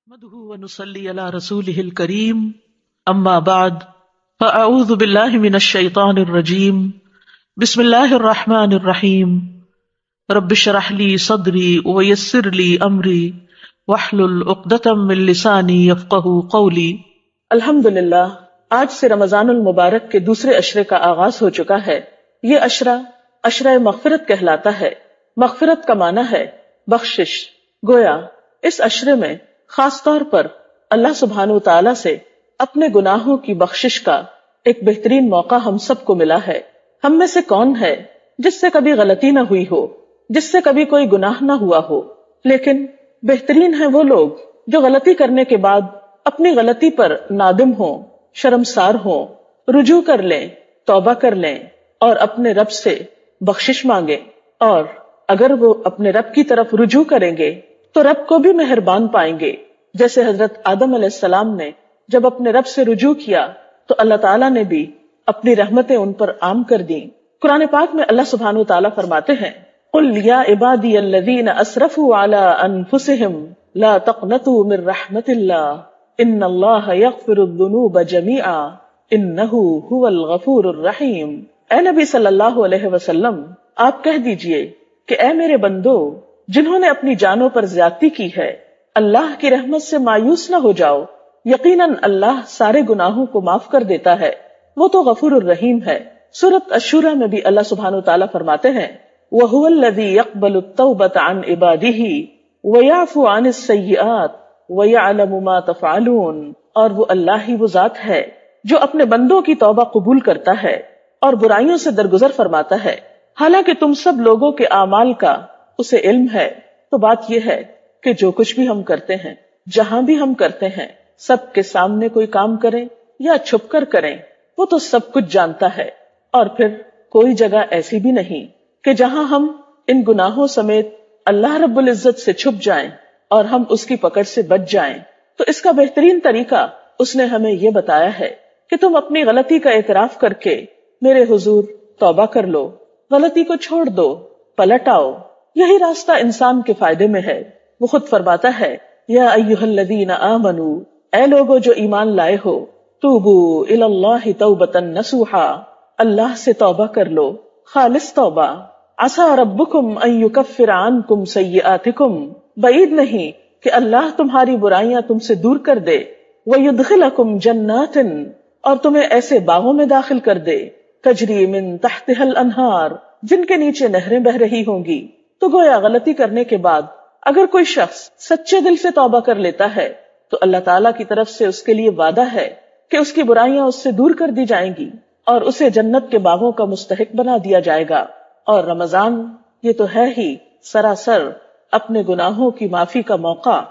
نحمده ونصلي على رسوله الكريم اما بعد فاعوذ بالله من الشيطان الرجيم بسم الله الرحمن الرحيم رب اشرح لي صدري ويسر لي امري واحلل عقدة من لساني يفقهوا قولي۔ الحمدللہ، آج سے رمضان المبارک کے دوسرے عشرے کا آغاز ہو چکا ہے۔ یہ عشرہ عشرہ مغفرت کہلاتا ہے۔ مغفرت کا معنی ہے بخشش۔ گویا اس عشرے میں خاص طور پر اللہ سبحانہ وتعالی سے اپنے گناہوں کی بخشش کا ایک بہترین موقع ہم سب کو ملا ہے۔ ہم میں سے کون ہے جس سے کبھی غلطی نہ ہوئی ہو، جس سے کبھی کوئی گناہ نہ ہوا ہو؟ لیکن بہترین ہیں وہ لوگ جو غلطی کرنے کے بعد اپنی غلطی پر نادم ہوں، شرمسار ہوں، رجوع کر لیں، توبہ کر لیں اور اپنے رب سے بخشش مانگیں۔ اور اگر وہ اپنے رب کی طرف رجوع کریں گے تو رب کو بھی مہربان پائیں گے، جیسے حضرت آدم علیہ السلام نے جب اپنے رب سے رجوع کیا تو اللہ تعالیٰ نے بھی اپنی رحمتیں ان پر عام کر دیں۔ قرآن پاک میں اللہ سبحانہ وتعالیٰ فرماتے ہیں، قُلْ يَا عِبَادِيَ الَّذِينَ أَسْرَفُوا عَلَىٰ أَنفُسِهِمْ لَا تَقْنَطُوا مِن رَحْمَةِ اللَّهِ إِنَّ اللَّهَ يَغْفِرُ الذُّنُوبَ جَمِيعًا إِنَّهُ هُوَ الْغَفُورُ الرَّحِيمُ۔ اے نبی صلی اللہ علیہ وسلم، آپ کہہ دیجئے کہ اے میرے بندو جنہوں نے اپنی جانوں پر زیادتی کی ہے، اللہ کی رحمت سے مایوس نہ ہو جاؤ، یقیناً اللہ سارے گناہوں کو معاف کر دیتا ہے، وہ تو غفور الرحیم ہے۔ سورۃ الشورى میں بھی اللہ سبحانہ وتعالیٰ فرماتے ہیں، وَهُوَ الَّذِي يَقْبَلُ التَّوْبَةَ عَنْ عِبَادِهِ وَيَعْفُو عَنِ السَّيِّئَاتِ وَيَعْلَمُ مَا تَفْعَلُونَ، اور وہ اللہ ہی وہ ذات ہے جو اپنے بندوں کی توبہ قبول کرتا ہے اور برائیوں سے درگزر فرماتا ہے، حالانکہ تم سب لوگوں کے اعمال کا اسے علم ہے۔ تو بات یہ ہے کہ جو کچھ بھی ہم کرتے ہیں، جہاں بھی ہم کرتے ہیں، سب کے سامنے کوئی کام کریں یا چھپ کر کریں، وہ تو سب کچھ جانتا ہے۔ اور پھر کوئی جگہ ایسی بھی نہیں کہ جہاں ہم ان گناہوں سمیت اللہ رب العزت سے چھپ جائیں اور ہم اس کی پکڑ سے بچ جائیں۔ تو اس کا بہترین طریقہ اس نے ہمیں یہ بتایا ہے کہ تم اپنی غلطی کا اعتراف کر کے میرے حضور توبہ کر لو، غلطی کو چھوڑ دو، پلٹ آؤ۔ یہی راستہ انسان کے فائدے میں ہے۔ وہ خود فرماتا ہے، یا ایھا الذین آمنوا، اے لوگو جو ایمان لائے ہو، توبوا الی اللہ توبۃ نصوحا، اللہ سے توبہ کر لو، خالص توبہ۔ عسیٰ ربکم ان یکفر عنکم سیئاتکم، بعید نہیں کہ اللہ تمہاری برائیاں تم سے دور کر دے، ویدخلکم جنات، اور تمہیں ایسے باغوں میں داخل کر دے، تجری من تحتها الانہار، جن کے نیچے نہریں بہ رہی ہوں گی۔ تو گویا غلطی کرنے کے بعد اگر کوئی شخص سچے دل سے توبہ کر لیتا ہے تو اللہ تعالیٰ کی طرف سے اس کے لیے وعدہ ہے کہ اس کی برائیاں اس سے دور کر دی جائیں گی اور اسے جنت کے باغوں کا مستحق بنا دیا جائے گا۔ اور رمضان یہ تو ہے ہی سراسر اپنے گناہوں کی معافی کا موقع۔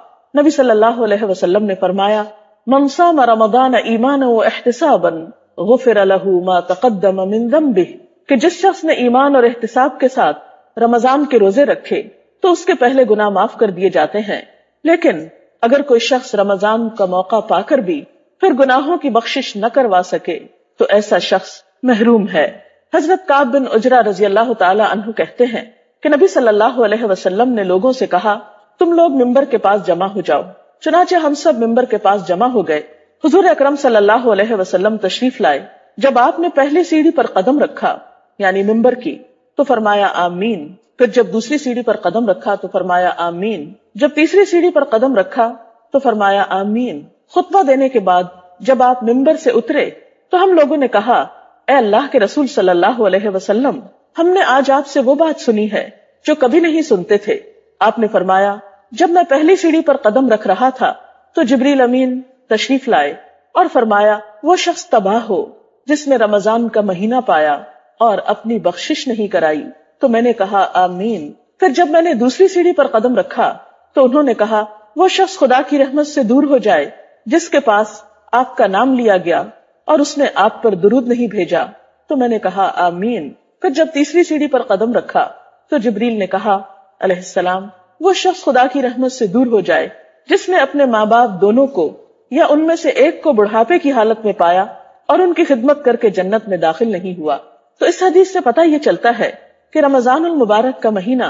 نبی صلی اللہ علیہ وسلم نے فرمایا، من صام رمضان ایمانا واحتسابا غفر له ما تقدم من ذنبہ، کہ جس شخص نے ایمان اور احتساب کے ساتھ رمضان کے روزے رکھے تو اس کے پہلے گناہ معاف کر دیے جاتے ہیں۔ لیکن اگر کوئی شخص رمضان کا موقع پا کر بھی پھر گناہوں کی بخشش نہ کروا سکے تو ایسا شخص محروم ہے۔ حضرت کعب بن عجرہ رضی اللہ تعالی عنہ کہتے ہیں کہ نبی صلی اللہ علیہ وسلم نے لوگوں سے کہا، تم لوگ ممبر کے پاس جمع ہو جاؤ۔ چنانچہ ہم سب ممبر کے پاس جمع ہو گئے۔ حضور اکرم صلی اللہ علیہ وسلم تشریف لائے۔ جب آپ نے پہلی سیڑھی پر قدم رکھا، یعنی ممبر کی، تو فرمایا آمین۔ پھر جب دوسری سیڑھی پر قدم رکھا تو فرمایا آمین۔ جب تیسری سیڑھی پر قدم رکھا تو فرمایا آمین۔ خطبہ دینے کے بعد جب آپ ممبر سے اترے تو ہم لوگوں نے کہا، اے اللہ کے رسول صلی اللہ علیہ وسلم، ہم نے آج آپ سے وہ بات سنی ہے جو کبھی نہیں سنتے تھے۔ آپ نے فرمایا، جب میں پہلی سیڑھی پر قدم رکھ رہا تھا تو جبریل امین تشریف لائے اور فرمایا، وہ شخص تباہ ہو جس نے رمضان کا مہینہ پایا اور اپنی بخشش نہیں کرائی۔ تو میں نے کہا آمین۔ پھر جب میں نے دوسری سیڑھی پر قدم رکھا تو انہوں نے کہا، وہ شخص خدا کی رحمت سے دور ہو جائے جس کے پاس آپ کا نام لیا گیا اور اس نے آپ پر درود نہیں بھیجا۔ تو میں نے کہا آمین۔ پھر جب تیسری سیڑھی پر قدم رکھا تو جبریل نے کہا علیہ السلام، وہ شخص خدا کی رحمت سے دور ہو جائے جس نے اپنے ماں باپ دونوں کو یا ان میں سے ایک کو بڑھاپے کی حالت میں پایا اور ان کی خدمت کر کے جنت میں داخل نہیں ہوا۔ تو اس حدیث سے پتہ یہ چلتا ہے کہ رمضان المبارک کا مہینہ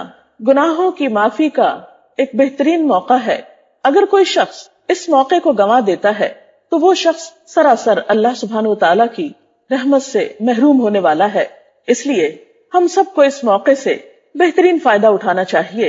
گناہوں کی معافی کا ایک بہترین موقع ہے۔ اگر کوئی شخص اس موقع کو گنوا دیتا ہے تو وہ شخص سراسر اللہ سبحانہ و تعالیٰ کی رحمت سے محروم ہونے والا ہے۔ اس لیے ہم سب کو اس موقع سے بہترین فائدہ اٹھانا چاہیے،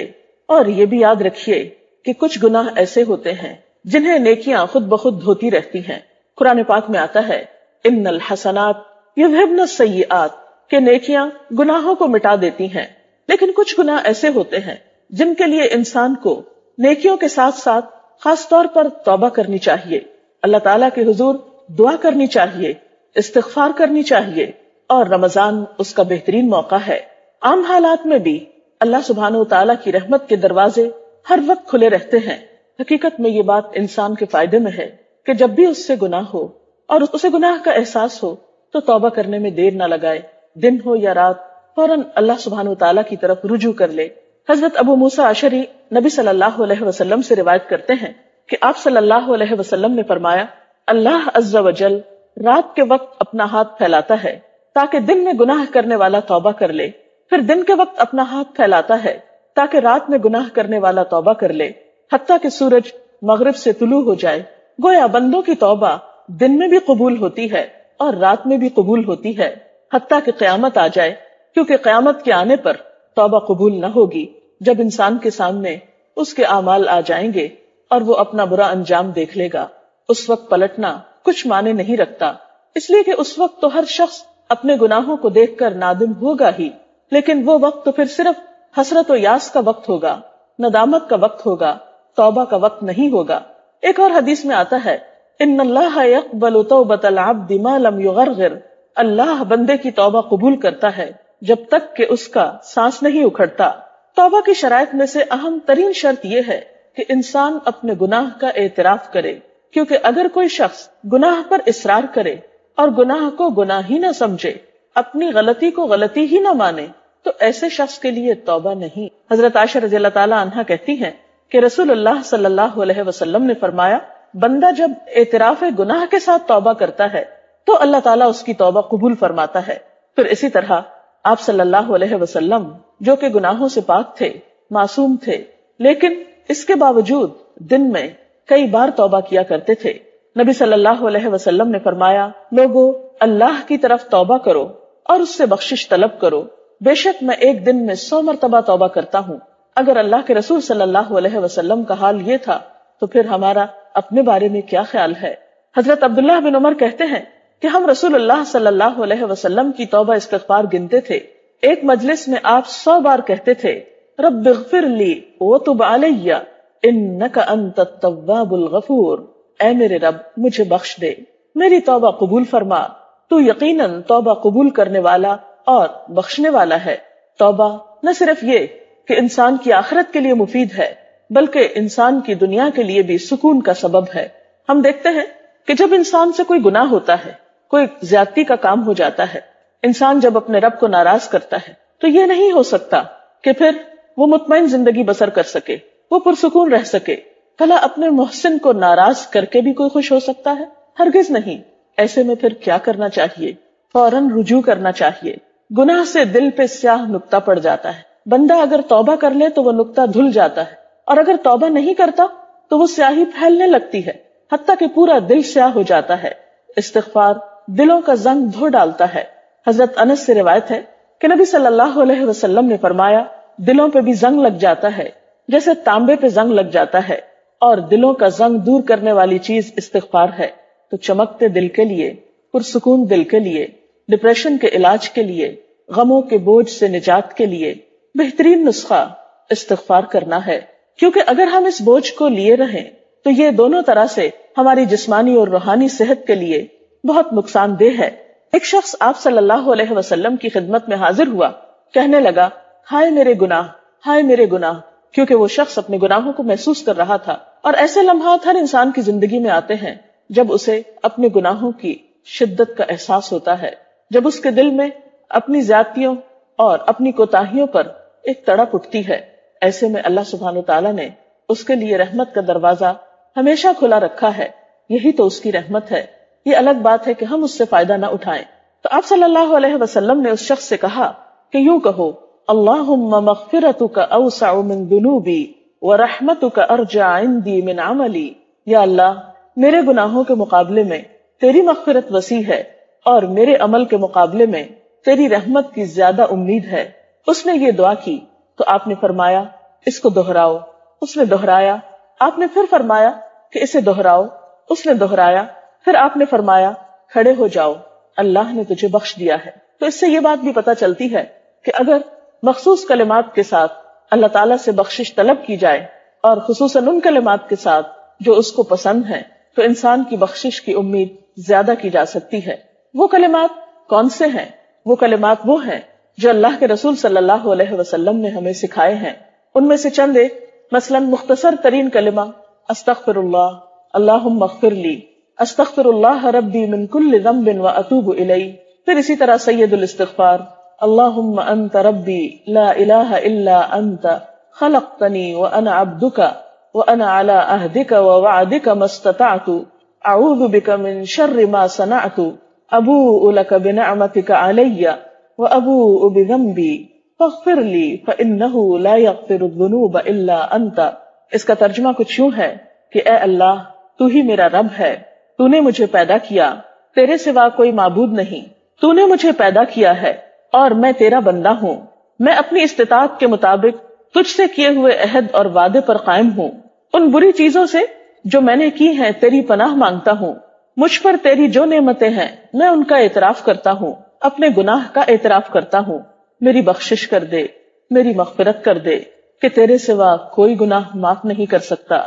اور یہ بھی یاد رکھیے کہ کچھ گناہ ایسے ہوتے ہیں جنہیں نیکیاں خود بخود دھوتی رہتی ہیں۔ قرآن پاک میں آتا ہے ان الحسنات یذہبن السیئات، کہ نیکیاں گناہوں کو مٹا دیتی ہیں۔ لیکن کچھ گناہ ایسے ہوتے ہیں جن کے لیے انسان کو نیکیوں کے ساتھ ساتھ خاص طور پر توبہ کرنی چاہیے، اللہ تعالیٰ کے حضور دعا کرنی چاہیے، استغفار کرنی چاہیے، اور رمضان اس کا بہترین موقع ہے۔ عام حالات میں بھی اللہ سبحانہ و تعالیٰ کی رحمت کے دروازے ہر وقت کھلے رہتے ہیں۔ حقیقت میں یہ بات انسان کے فائدے میں ہے کہ جب بھی اس سے گناہ ہو اور اسے گناہ کا احساس ہو تو توبہ کرنے میں دیر نہ لگائے، دن ہو یا رات فوراً اللہ سبحانہ و تعالیٰ کی طرف رجوع کر لے۔ حضرت ابو موسیٰ اشعری نبی صلی اللہ علیہ وسلم سے روایت کرتے ہیں کہ آپ صلی اللہ علیہ وسلم نے فرمایا، اللہ عز و جل رات کے وقت اپنا ہاتھ پھیلاتا ہے تاکہ دن میں گناہ کرنے والا توبہ کر لے، پھر دن کے وقت اپنا ہاتھ پھیلاتا ہے تاکہ رات میں گناہ کرنے والا توبہ کر لے، حتیٰ کہ سورج مغرب سے طلوع ہو جائے۔ گویا بندوں کی توبہ دن میں بھی قبول ہوتی ہے اور رات میں بھی قبول ہوتی ہے، حتیٰ کہ قیامت آ جائے، کیونکہ قیامت کے آنے پر توبہ قبول نہ ہوگی جب انسان کے سامنے اس کے اعمال آ جائیں گے اور وہ اپنا برا انجام دیکھ لے گا۔ اس وقت پلٹنا کچھ معنی نہیں رکھتا، اس لیے کہ اس وقت تو ہر شخص اپنے گناہوں کو دیکھ کر نادم ہوگا ہی، لیکن وہ وقت تو پھر صرف حسرت و یاس کا وقت ہوگا، ندامت کا وقت ہوگا، توبہ کا وقت نہیں ہوگا۔ ایک اور حدیث میں آتا ہے ان اللہ یقبل توبۃ العبد ما لم یغرغر، اللہ بندے کی توبہ قبول کرتا ہے جب تک کہ اس کا سانس نہیں اکھڑتا۔ توبہ کی شرائط میں سے اہم ترین شرط یہ ہے کہ انسان اپنے گناہ کا اعتراف کرے، کیونکہ اگر کوئی شخص گناہ پر اصرار کرے اور گناہ کو گناہ ہی نہ سمجھے، اپنی غلطی کو غلطی ہی نہ مانے، تو ایسے شخص کے لیے توبہ نہیں۔ حضرت عائشہ رضی اللہ تعالی عنہا کہتی ہیں کہ رسول اللہ صلی اللہ علیہ وسلم نے فرمایا، بندہ جب اعتراف گناہ کے ساتھ توبہ کرتا ہے تو اللہ تعالیٰ اس کی توبہ قبول فرماتا ہے۔ پھر اسی طرح آپ صلی اللہ علیہ وسلم جو کہ گناہوں سے پاک تھے، معصوم تھے، لیکن اس کے باوجود دن میں کئی بار توبہ کیا کرتے تھے۔ نبی صلی اللہ علیہ وسلم نے فرمایا، لوگو اللہ کی طرف توبہ کرو اور اس سے بخشش طلب کرو، بے شک میں ایک دن میں 100 مرتبہ توبہ کرتا ہوں۔ اگر اللہ کے رسول صلی اللہ علیہ وسلم کا حال یہ تھا تو پھر ہمارا اپنے بارے میں کیا خیال ہے؟ حضرت عبداللہ بن عمر کہتے ہیں کہ ہم رسول اللہ صلی اللہ علیہ وسلم کی توبہ استغفار گنتے تھے۔ ایک مجلس میں آپ 100 بار کہتے تھے، رب اغفر لی وتب علی انک انت التواب الغفور، اے میرے رب مجھے بخش دے، میری توبہ قبول فرما، تو یقیناً توبہ قبول کرنے والا اور بخشنے والا ہے۔ توبہ نہ صرف یہ کہ انسان کی آخرت کے لیے مفید ہے، بلکہ انسان کی دنیا کے لیے بھی سکون کا سبب ہے۔ ہم دیکھتے ہیں کہ جب انسان سے کوئی گناہ ہوتا ہے، کوئی زیادتی کا کام ہو جاتا ہے، انسان جب اپنے رب کو ناراض کرتا ہے تو یہ نہیں ہو سکتا کہ پھر وہ مطمئن زندگی بسر کر سکے، وہ پرسکون رہ سکے۔ بھلا اپنے محسن کو ناراض کر کے بھی کوئی خوش ہو سکتا ہے؟ ہرگز نہیں۔ ایسے میں پھر کیا کرنا چاہیے؟ فوراً رجوع کرنا چاہیے۔ گناہ سے دل پہ سیاہ نقطہ پڑ جاتا ہے، بندہ اگر توبہ کر لے تو وہ نقطہ دھل جاتا ہے، اور اگر توبہ نہیں کرتا تو وہ سیاہی پھیلنے لگتی ہے، حتیٰ کہ پورا دل سیاہ ہو جاتا ہے۔ استغفار دلوں کا زنگ دھو ڈالتا ہے۔ حضرت انس سے روایت ہے کہ نبی صلی اللہ علیہ وسلم نے فرمایا، دلوں پہ بھی زنگ لگ جاتا ہے جیسے تانبے پہ زنگ لگ جاتا ہے، اور دلوں کا زنگ دور کرنے والی چیز استغفار ہے۔ تو چمکتے دل کے لیے، پرسکون دل کے لیے، ڈپریشن کے علاج کے لیے، غموں کے بوجھ سے نجات کے لیے بہترین نسخہ استغفار کرنا ہے، کیونکہ اگر ہم اس بوجھ کو لیے رہیں تو یہ دونوں طرح سے ہماری جسمانی اور روحانی صحت کے لیے بہت نقصان دہ ہے۔ ایک شخص آپ صلی اللہ علیہ وسلم کی خدمت میں حاضر ہوا، کہنے لگا، ہائے میرے گناہ، ہائے میرے گناہ، کیونکہ وہ شخص اپنے گناہوں کو محسوس کر رہا تھا۔ اور ایسے لمحات ہر انسان کی زندگی میں آتے ہیں جب اسے اپنے گناہوں کی شدت کا احساس ہوتا ہے، جب اس کے دل میں اپنی زیادتیوں اور اپنی کوتاہیوں پر ایک تڑپ اٹھتی ہے۔ ایسے میں اللہ سبحانہ وتعالی نے اس کے لیے رحمت کا دروازہ ہمیشہ کھلا رکھا ہے۔ یہی تو اس کی رحمت ہے۔ یہ الگ بات ہے کہ ہم اس سے فائدہ نہ اٹھائیں۔ تو آپ صلی اللہ علیہ وسلم نے اس شخص سے کہا کہ یوں کہو، اللہم مغفرتک اوسع من ذنوبی ورحمتک ارجع عندی من عملی، یا اللہ میرے گناہوں کے مقابلے میں تیری مغفرت وسیع ہے اور میرے عمل کے مقابلے میں تیری رحمت کی زیادہ امید ہے. اس نے یہ دعا کی تو آپ نے فرمایا اس کو دہراؤ. اس نے دہرایا. آپ نے پھر فرمایا کہ اسے دہراؤ. اس نے دہرایا. پھر آپ نے فرمایا کھڑے ہو جاؤ، اللہ نے تجھے بخش دیا ہے. تو اس سے یہ بات بھی پتہ چلتی ہے کہ اگر مخصوص کلمات کے ساتھ اللہ تعالیٰ سے بخشش طلب کی جائے اور خصوصاً ان کلمات کے ساتھ جو اس کو پسند ہیں تو انسان کی بخشش کی امید زیادہ کی جا سکتی ہے. وہ کلمات کون سے ہیں؟ وہ کلمات وہ ہیں جو اللہ کے رسول صلی اللہ علیہ وسلم نے ہمیں سکھائے ہیں. ان میں سے چند ایک مثلاً مختصر ترین کلمہ استغفر اللہ، اللہم اغفر لی، استغفر اللہ ربی من کل ذنب واتوب الیہ. پھر اسی طرح سید الاستغفار اللہم انت ربی لا الہ الا انت خلقتنی وانا عبدک وانا علی عہدک ووعدک ما استطعت اعوذ بک من شر ما صنعت ابوء لک بنعمتک علی وابوء بذنبی فاغفر لی فانہ لا یغفر الذنوب الا انت. اس کا ترجمہ کچھ یوں ہے کہ اے اللہ تو ہی میرا رب ہے، تو نے مجھے پیدا کیا، تیرے سوا کوئی معبود نہیں، تو نے مجھے پیدا کیا ہے اور میں تیرا بندہ ہوں. میں اپنی استطاعت کے مطابق تجھ سے کیے ہوئے عہد اور وعدے پر قائم ہوں. ان بری چیزوں سے جو میں نے کی ہیں تیری پناہ مانگتا ہوں. مجھ پر تیری جو نعمتیں ہیں میں ان کا اعتراف کرتا ہوں، اپنے گناہ کا اعتراف کرتا ہوں. میری بخشش کر دے، میری مغفرت کر دے کہ تیرے سوا کوئی گناہ معاف نہیں کر سکتا.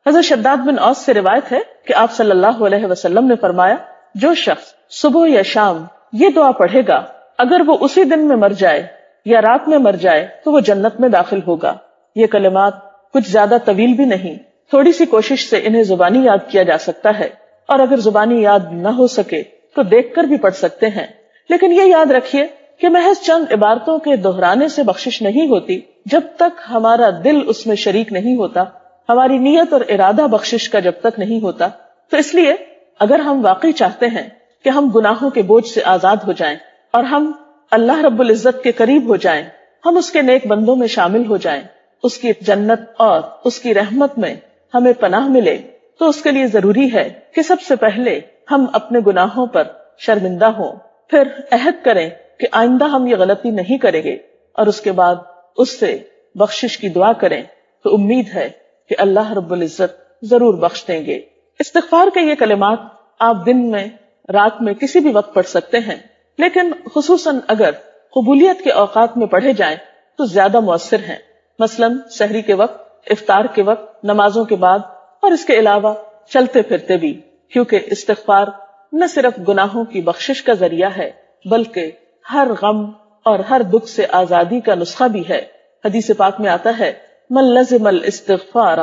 حضرت شداد بن اوس سے روایت ہے کہ آپ صلی اللہ علیہ وسلم نے فرمایا جو شخص صبح یا شام یہ دعا پڑھے گا اگر وہ اسی دن میں مر جائے یا رات میں مر جائے تو وہ جنت میں داخل ہوگا. یہ کلمات کچھ زیادہ طویل بھی نہیں، تھوڑی سی کوشش سے انہیں زبانی یاد کیا جا سکتا ہے، اور اگر زبانی یاد نہ ہو سکے تو دیکھ کر بھی پڑھ سکتے ہیں. لیکن یہ یاد رکھیے کہ محض چند عبارتوں کے دہرانے سے بخشش نہیں ہوتی جب تک ہمارا دل اس میں شریک نہیں ہوتا، ہماری نیت اور ارادہ بخشش کا جب تک نہیں ہوتا. تو اس لیے اگر ہم واقعی چاہتے ہیں کہ ہم گناہوں کے بوجھ سے آزاد ہو جائیں اور ہم اللہ رب العزت کے قریب ہو جائیں، ہم اس کے نیک بندوں میں شامل ہو جائیں، اس کی جنت اور اس کی رحمت میں ہمیں پناہ ملے، تو اس کے لیے ضروری ہے کہ سب سے پہلے ہم اپنے گناہوں پر شرمندہ ہوں، پھر عہد کریں کہ آئندہ ہم یہ غلطی نہیں کریں گے، اور اس کے بعد اس سے بخشش کی دعا کریں تو امید ہے کہ اللہ رب العزت ضرور بخش دیں گے. استغفار کے یہ کلمات آپ دن میں، رات میں، کسی بھی وقت پڑھ سکتے ہیں، لیکن خصوصاً اگر قبولیت کے اوقات میں پڑھے جائیں تو زیادہ مؤثر ہیں. مثلاً سحری کے وقت، افطار کے وقت، نمازوں کے بعد، اور اس کے علاوہ چلتے پھرتے بھی، کیونکہ استغفار نہ صرف گناہوں کی بخشش کا ذریعہ ہے بلکہ ہر غم اور ہر دکھ سے آزادی کا نسخہ بھی ہے. حدیث پاک میں آتا ہے من لزم الاستغفار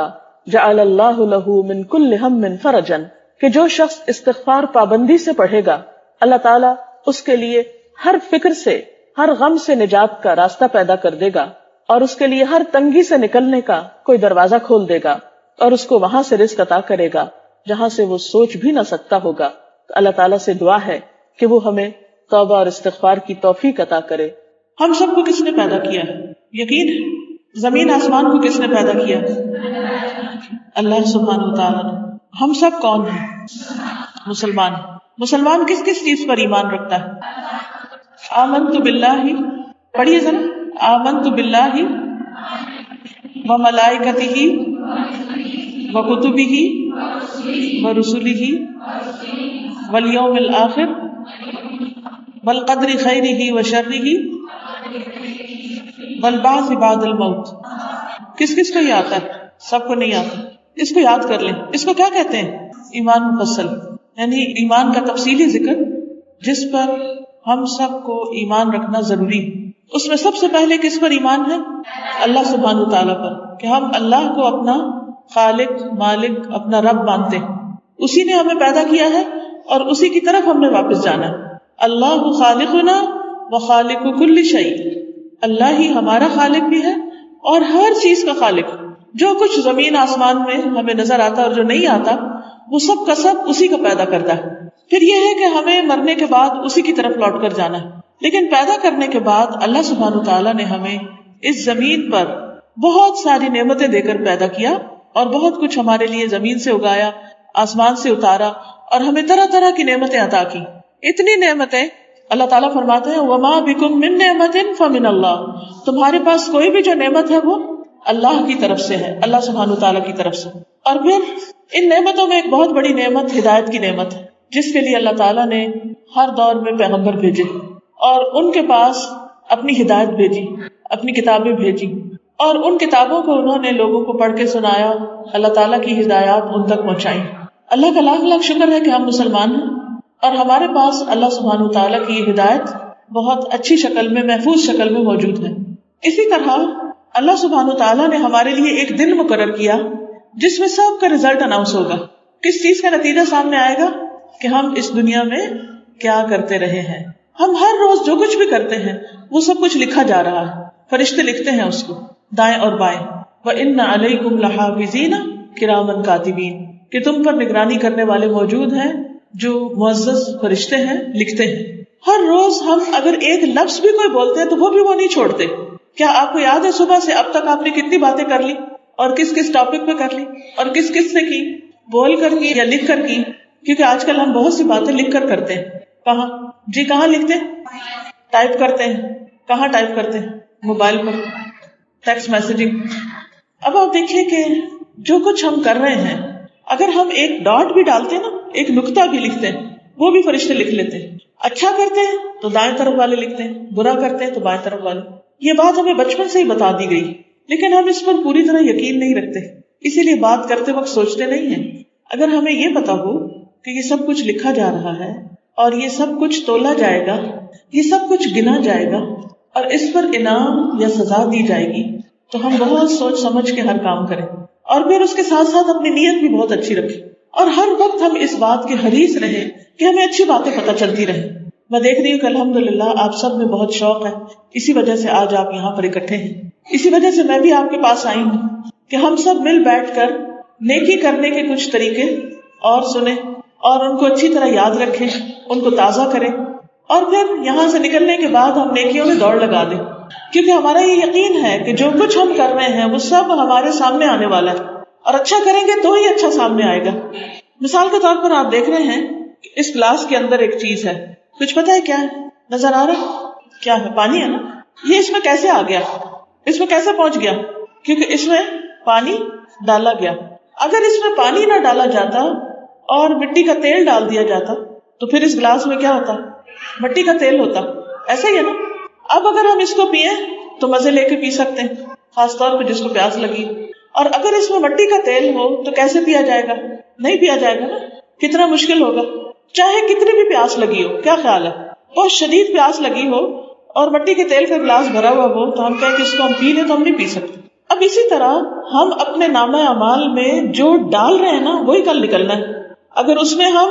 جعل اللہ له من کل ہم فرجا، کہ جو شخص استغفار پابندی سے پڑھے گا اللہ تعالیٰ اس کے لیے ہر فکر سے، ہر غم سے نجات کا راستہ پیدا کر دے گا، اور اس کے لیے ہر تنگی سے نکلنے کا کوئی دروازہ کھول دے گا، اور اس کو وہاں سے رزق عطا کرے گا جہاں سے وہ سوچ بھی نہ سکتا ہوگا. تو اللہ تعالیٰ سے دعا ہے کہ وہ ہمیں توبہ اور استغفار کی توفیق عطا کرے. ہم سب کو کس نے پیدا کیا ہے؟ یقین ہے. زمین آسمان کو کس نے پیدا کیا؟ اللہ سبحانہ وتعالیٰ نے. ہم سب کون ہیں؟ مسلمان. مسلمان کس کس چیز پر ایمان رکھتا ہے؟ آمنت باللہ، پڑھیے ذرا، آمنت باللہ وملائکتہ وکتبہ ورسلہ والیوم الآخر والقدر خیرہ وشرہ والبعث بعد الموت. کس کس کو یہ آتا ہے؟ سب کو نہیں آتا. اس کو یاد کر لیں. اس کو کیا کہتے ہیں؟ ایمان مفصل، یعنی ایمان کا تفصیلی ذکر جس پر ہم سب کو ایمان رکھنا ضروری ہے. اس میں سب سے پہلے کس پر ایمان ہے؟ اللہ سبحانہ وتعالیٰ پر، کہ ہم اللہ کو اپنا خالق، مالک، اپنا رب مانتے ہیں. اسی نے ہمیں پیدا کیا ہے اور اسی کی طرف ہم نے واپس جانا ہے. اللہ خالقنا وخالق کل شیء، اللہ ہی ہمارا خالق بھی ہے اور ہر چیز کا خالق. جو کچھ زمین آسمان میں ہمیں نظر آتا اور جو نہیں آتا وہ سب کا سب اسی کا پیدا کرتا ہے. پھر یہ ہے کہ ہمیں مرنے کے بعد اسی کی طرف لوٹ کر جانا ہے. لیکن پیدا کرنے کے بعد اللہ سبحانہ تعالیٰ نے ہمیں اس زمین پر بہت ساری نعمتیں دے کر پیدا کیا اور بہت کچھ ہمارے لیے زمین سے اگایا، آسمان سے اتارا اور ہمیں طرح طرح کی نعمتیں عطا کی. اتنی نعمتیں اللہ تعالیٰ فرماتے ہیں وَمَا بِكُم مِّن نِّعْمَةٍ فَمِنَ اللَّهِ، تمہارے پاس کوئی بھی جو نعمت ہے وہ اللہ کی طرف سے ہے، اللہ سبحانہ وتعالیٰ کی طرف سے. اور پھر ان نعمتوں میں ایک بہت بڑی نعمت ہدایت کی نعمت ہے، جس کے لیے اللہ تعالیٰ نے ہر دور میں پیغمبر بھیجے اور ان کے پاس اپنی ہدایت بھیجی، اپنی کتابیں بھیجی، اور ان کتابوں کو انہوں نے لوگوں کو پڑھ کے سنایا، اللہ تعالیٰ کی ہدایات ان تک پہنچائی. اللہ کا لاکھ لاکھ شکر ہے کہ ہم مسلمان ہیں اور ہمارے پاس اللہ سبحانہ وتعالیٰ کی ہدایت بہت اچھی شکل میں، محفوظ شکل میں موجود ہے. اسی طرح اللہ سبحانہ وتعالیٰ نے ہمارے لیے ایک دن مقرر کیا جس میں سب کا رزلٹ اناؤنس ہوگا. کس چیز کا نتیجہ سامنے آئے گا کہ ہم اس دنیا میں کیا کرتے رہے ہیں. ہم ہر روز جو کچھ بھی کرتے ہیں وہ سب کچھ لکھا جا رہا ہے، فرشتے لکھتے ہیں اس کو دائیں اور بائیں. وَإِنَّ عَلَيْكُمْ لَحَافِظِينَ كِرَامًا كَاتِبِينَ، کہ تم پر نگرانی کرنے والے موجود ہیں جو معزز فرشتے ہیں، لکھتے ہیں. ہر روز ہم اگر ایک لفظ بھی کوئی بولتے ہیں تو وہ بھی وہ نہیں چھوڑتے. کیا آپ کو یاد ہے صبح سے اب تک آپ نے کتنی باتیں کر لی اور کس کس ٹاپک پہ کر لی اور کس کس سے کی، بول کر کی یا لکھ کر کی؟ کیونکہ آج کل ہم بہت سی باتیں لکھ کر کرتے ہیں. کہاں جی کہاں لکھتے ہیں؟ ٹائپ کرتے ہیں. کہاں ٹائپ کرتے ہیں؟ موبائل پر، ٹیکسٹ میسجنگ. اب آپ دیکھیے کہ جو کچھ ہم کر رہے ہیں اگر ہم ایک ڈاٹ بھی ڈالتے ہیں نا، ایک نقطہ بھی لکھتے ہیں، وہ بھی فرشتے لکھ لیتے ہیں. اچھا کرتے ہیں تو دائیں طرف والے لکھتے ہیں، برا کرتے ہیں تو بائیں طرف والے. یہ بات ہمیں بچپن سے ہی بتا دی گئی لیکن ہم اس پر پوری طرح یقین نہیں رکھتے، اسی لیے بات کرتے وقت سوچتے نہیں ہیں. اگر ہمیں یہ پتا ہو کہ یہ سب کچھ لکھا جا رہا ہے اور یہ سب کچھ تولا جائے گا، یہ سب کچھ گنا جائے گا اور اس پر انعام یا سزا دی جائے گی، تو ہم بہت سوچ سمجھ کے ہر کام کریں اور پھر اس کے ساتھ ساتھ اپنی نیت بھی بہت اچھی رکھیں اور ہر وقت ہم اس بات کے حریص رہیں کہ ہمیں اچھی باتیں پتہ چلتی رہیں. میں دیکھ رہی ہوں کہ الحمدللہ آپ سب میں بہت شوق ہے، اسی وجہ سے آج آپ یہاں پر اکٹھے ہیں. اسی وجہ سے میں بھی آپ کے پاس آئی ہوں کہ ہم سب مل بیٹھ کر نیکی کرنے کے کچھ طریقے اور سنیں اور ان کو اچھی طرح یاد رکھیں، ان کو تازہ کریں اور پھر یہاں سے نکلنے کے بعد ہم نیکیوں میں دوڑ لگا دیں. کیونکہ ہمارا یہ یقین ہے کہ جو کچھ ہم کر رہے ہیں وہ سب ہمارے سامنے آنے والا ہے اور اچھا کریں گے تو ہی اچھا سامنے آئے گا. مثال کے طور پر آپ دیکھ رہے ہیں کہ اس گلاس کے اندر ایک چیز ہے، کچھ پتا ہے کیا ہے؟ نظر آ رہا ہے کیا ہے؟ پانی ہے نا. یہ اس میں کیسے آ گیا؟ اس میں کیسے پہنچ گیا؟ کیونکہ اس میں پانی ڈالا گیا. اگر اس میں پانی نہ ڈالا جاتا اور مٹی کا تیل ڈال دیا جاتا تو پھر اس گلاس میں کیا ہوتا؟ مٹی کا تیل ہوتا. ایسا ہی ہے نا. اب اگر ہم اس کو پیئیں تو مزے لے کے پی سکتے ہیں، خاص طور پہ جس کو پیاس لگی. اور اگر اس میں مٹی کا تیل ہو تو کیسے پیا جائے گا؟ نہیں پیا جائے گا نا. کتنا مشکل ہوگا. چاہے کتنی بھی پیاس لگی ہو، کیا خیال ہے بہت شدید پیاس لگی ہو اور مٹی کے تیل کا گلاس بھرا ہوا ہو تو ہم کہیں کہ اس کو ہم پی لیں تو ہم نہیں پی سکتے. اب اسی طرح ہم اپنے نامہ اعمال میں جو ڈال رہے ہیں نا وہی کل نکلنا ہے. اگر اس میں ہم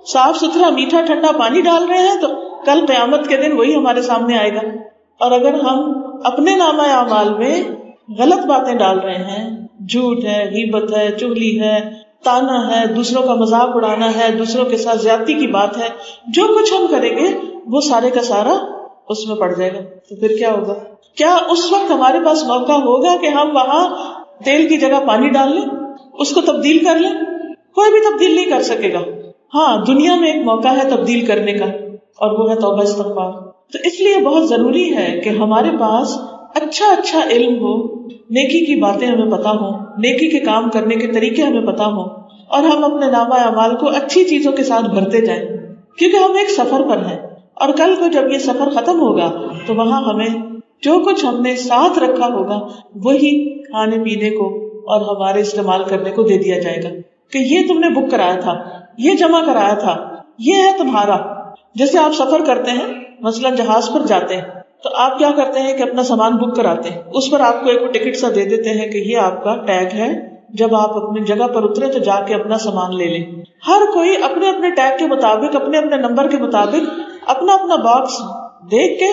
صاف ستھرا میٹھا ٹھنڈا پانی ڈال رہے ہیں تو کل قیامت کے دن وہی ہمارے سامنے آئے گا. اور اگر ہم اپنے نامہ اعمال میں غلط باتیں ڈال رہے ہیں، جھوٹ ہے، غیبت ہے، چغلی ہے، تانا ہے، دوسروں کا مذاق اڑانا ہے، دوسروں کے ساتھ زیادتی کی بات ہے، جو کچھ ہم کریں گے وہ سارے کا سارا اس میں پڑ جائے گا. تو پھر کیا ہوگا؟ کیا اس وقت ہمارے پاس موقع ہوگا کہ ہم وہاں تیل کی جگہ پانی ڈال لیں، اس کو تبدیل کر لیں؟ کوئی بھی تبدیل نہیں کر سکے گا. ہاں دنیا میں ایک موقع ہے تبدیل کرنے کا اور وہ ہے توبہ استغفار. تو اس لیے بہت ضروری ہے کہ ہمارے پاس اچھا علم ہو، نیکی کی باتیں ہمیں پتا ہوں، نیکی کے کام کرنے کے طریقے ہمیں پتا ہوں اور ہم اپنے نامہ اعمال کو اچھی چیزوں کے ساتھ بھرتے جائیں. کیونکہ ہم ایک سفر پر ہیں اور کل کو جب یہ سفر ختم ہوگا تو وہاں ہمیں جو کچھ ہم نے ساتھ رکھا ہوگا وہی کھانے پینے کو اور ہمارے استعمال کرنے کو دے دیا جائے گا کہ یہ تم نے بک کرایا تھا، یہ جمع کرایا تھا، یہ ہے تمہارا. جیسے آپ سفر کرتے ہیں، مثلا جہاز پر جاتے ہیں تو آپ کیا کرتے ہیں کہ اپنا سامان بک کراتے ہیں، اس پر آپ کو ایک ٹکٹ سا دے دیتے ہیں کہ یہ آپ کا ٹیگ ہے، جب آپ اپنی جگہ پر اترے تو جا کے اپنا سامان لے لیں. ہر کوئی اپنے اپنے ٹیگ کے مطابق، اپنے اپنے نمبر کے مطابق اپنا اپنا باکس دیکھ کے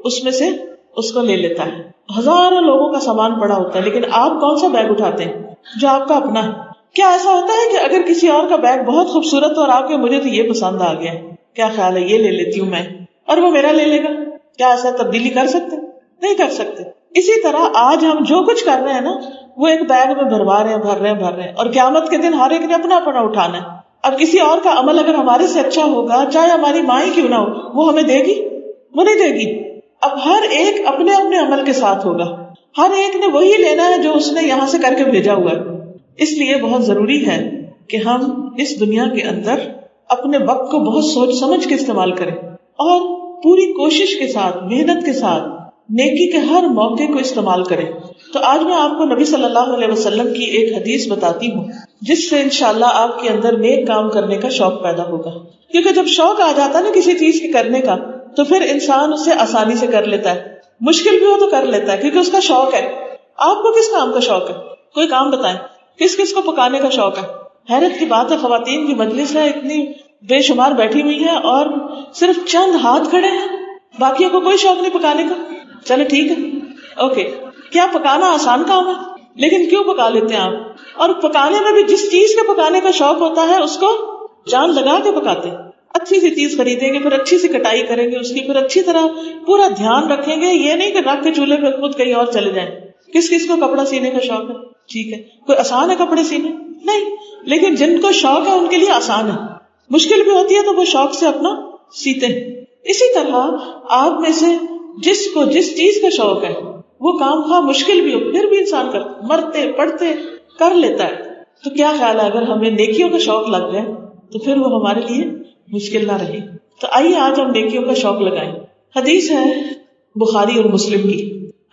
اس میں سے اس کو لے لیتا ہے. ہزاروں لوگوں کا سامان پڑا ہوتا ہے لیکن آپ کون سا بیگ اٹھاتے ہیں جو آپ کا اپنا ہے؟ کیا ایسا ہوتا ہے کہ اگر کسی اور کا بیگ بہت خوبصورت اور آپ کے مجھے تو یہ پسند آ گیا، کیا خیال ہے یہ لے لیتی ہوں میں، اور وہ میرا لے لے گا؟ کیا ایسا تبدیلی کر سکتے؟ نہیں کر سکتے. اسی طرح آج ہم جو کچھ کر رہے ہیں نا وہ ایک بیگ میں بھر رہے ہیں اور قیامت کے دن ہر ایک نے اپنا اپنا اٹھانا ہے. اب کسی اور کا عمل اگر ہمارے سے اچھا ہوگا، چاہے ہماری ماں ہی کیوں نہ ہو، وہ ہمیں دے گی؟ وہ نہیں دے گی. اب ہر ایک اپنے اپنے عمل کے ساتھ ہوگا، ہر ایک نے وہی لینا ہے جو اس نے یہاں سے کر کے بھیجا ہوا ہے. اس لیے بہت ضروری ہے کہ ہم اس دنیا کے اندر اپنے وقت کو بہت سوچ سمجھ کے استعمال کریں اور پوری کوشش کے ساتھ، محنت کے ساتھ نیکی کے ہر موقع کو استعمال کریں. تو آج میں آپ کو نبی صلی اللہ علیہ وسلم کی ایک حدیث بتاتی ہوں جس سے انشاءاللہ آپ کے اندر نیک کام کرنے کا شوق پیدا ہوگا. کیونکہ جب شوق آ جاتا ہے نا کسی چیز کے کرنے کا تو پھر انسان اسے آسانی سے کر لیتا ہے، مشکل بھی ہو تو کر لیتا ہے کیونکہ اس کا شوق ہے. آپ کو کس کام کا شوق ہے؟ کوئی کام بتائیں. کس کس کو پکانے کا شوق ہے؟ حیرت کی بات ہے، خواتین کی مجلس ہے، اتنی بے شمار بیٹھی ہوئی ہے اور صرف چند ہاتھ کھڑے ہیں، باقیوں کو کوئی شوق نہیں پکانے کا. چلو ٹھیک ہے، اوکے. کیا پکانا آسان کام ہے؟ لیکن کیوں پکا لیتے ہیں آپ؟ اور پکانے میں بھی جس چیز کے پکانے کا شوق ہوتا ہے اس کو جان لگا کے پکاتے ہیں. اچھی سی چیز خریدیں گے، پھر اچھی سی کٹائی کریں گے اس کی، پھر اچھی طرح پورا دھیان رکھیں گے. یہ نہیں کہ رکھ کے چولہے پہ خود کہیں اور چلے جائیں. کس کس کو کپڑا سینے کا شوق ہے؟ ٹھیک ہے، کوئی آسان ہے کپڑے سینے؟ نہیں. لیکن جن کو شوق ہے ان کے لیے آسان ہے. مشکل بھی ہوتی ہے تو وہ شوق سے اپنا سیتے ہیں. اسی طرح آپ میں سے جس کو جس چیز کا شوق ہے وہ کام خواہ مشکل بھی ہو پھر بھی انسان کرتا، مرتے پڑھتے کر لیتا ہے. تو کیا خیال ہے اگر ہمیں نیکیوں کا شوق لگ جائے تو پھر وہ ہمارے لیے مشکل نہ رہے. تو آئیے آج ہم نیکیوں کا شوق لگائیں. حدیث ہے بخاری اور مسلم کی،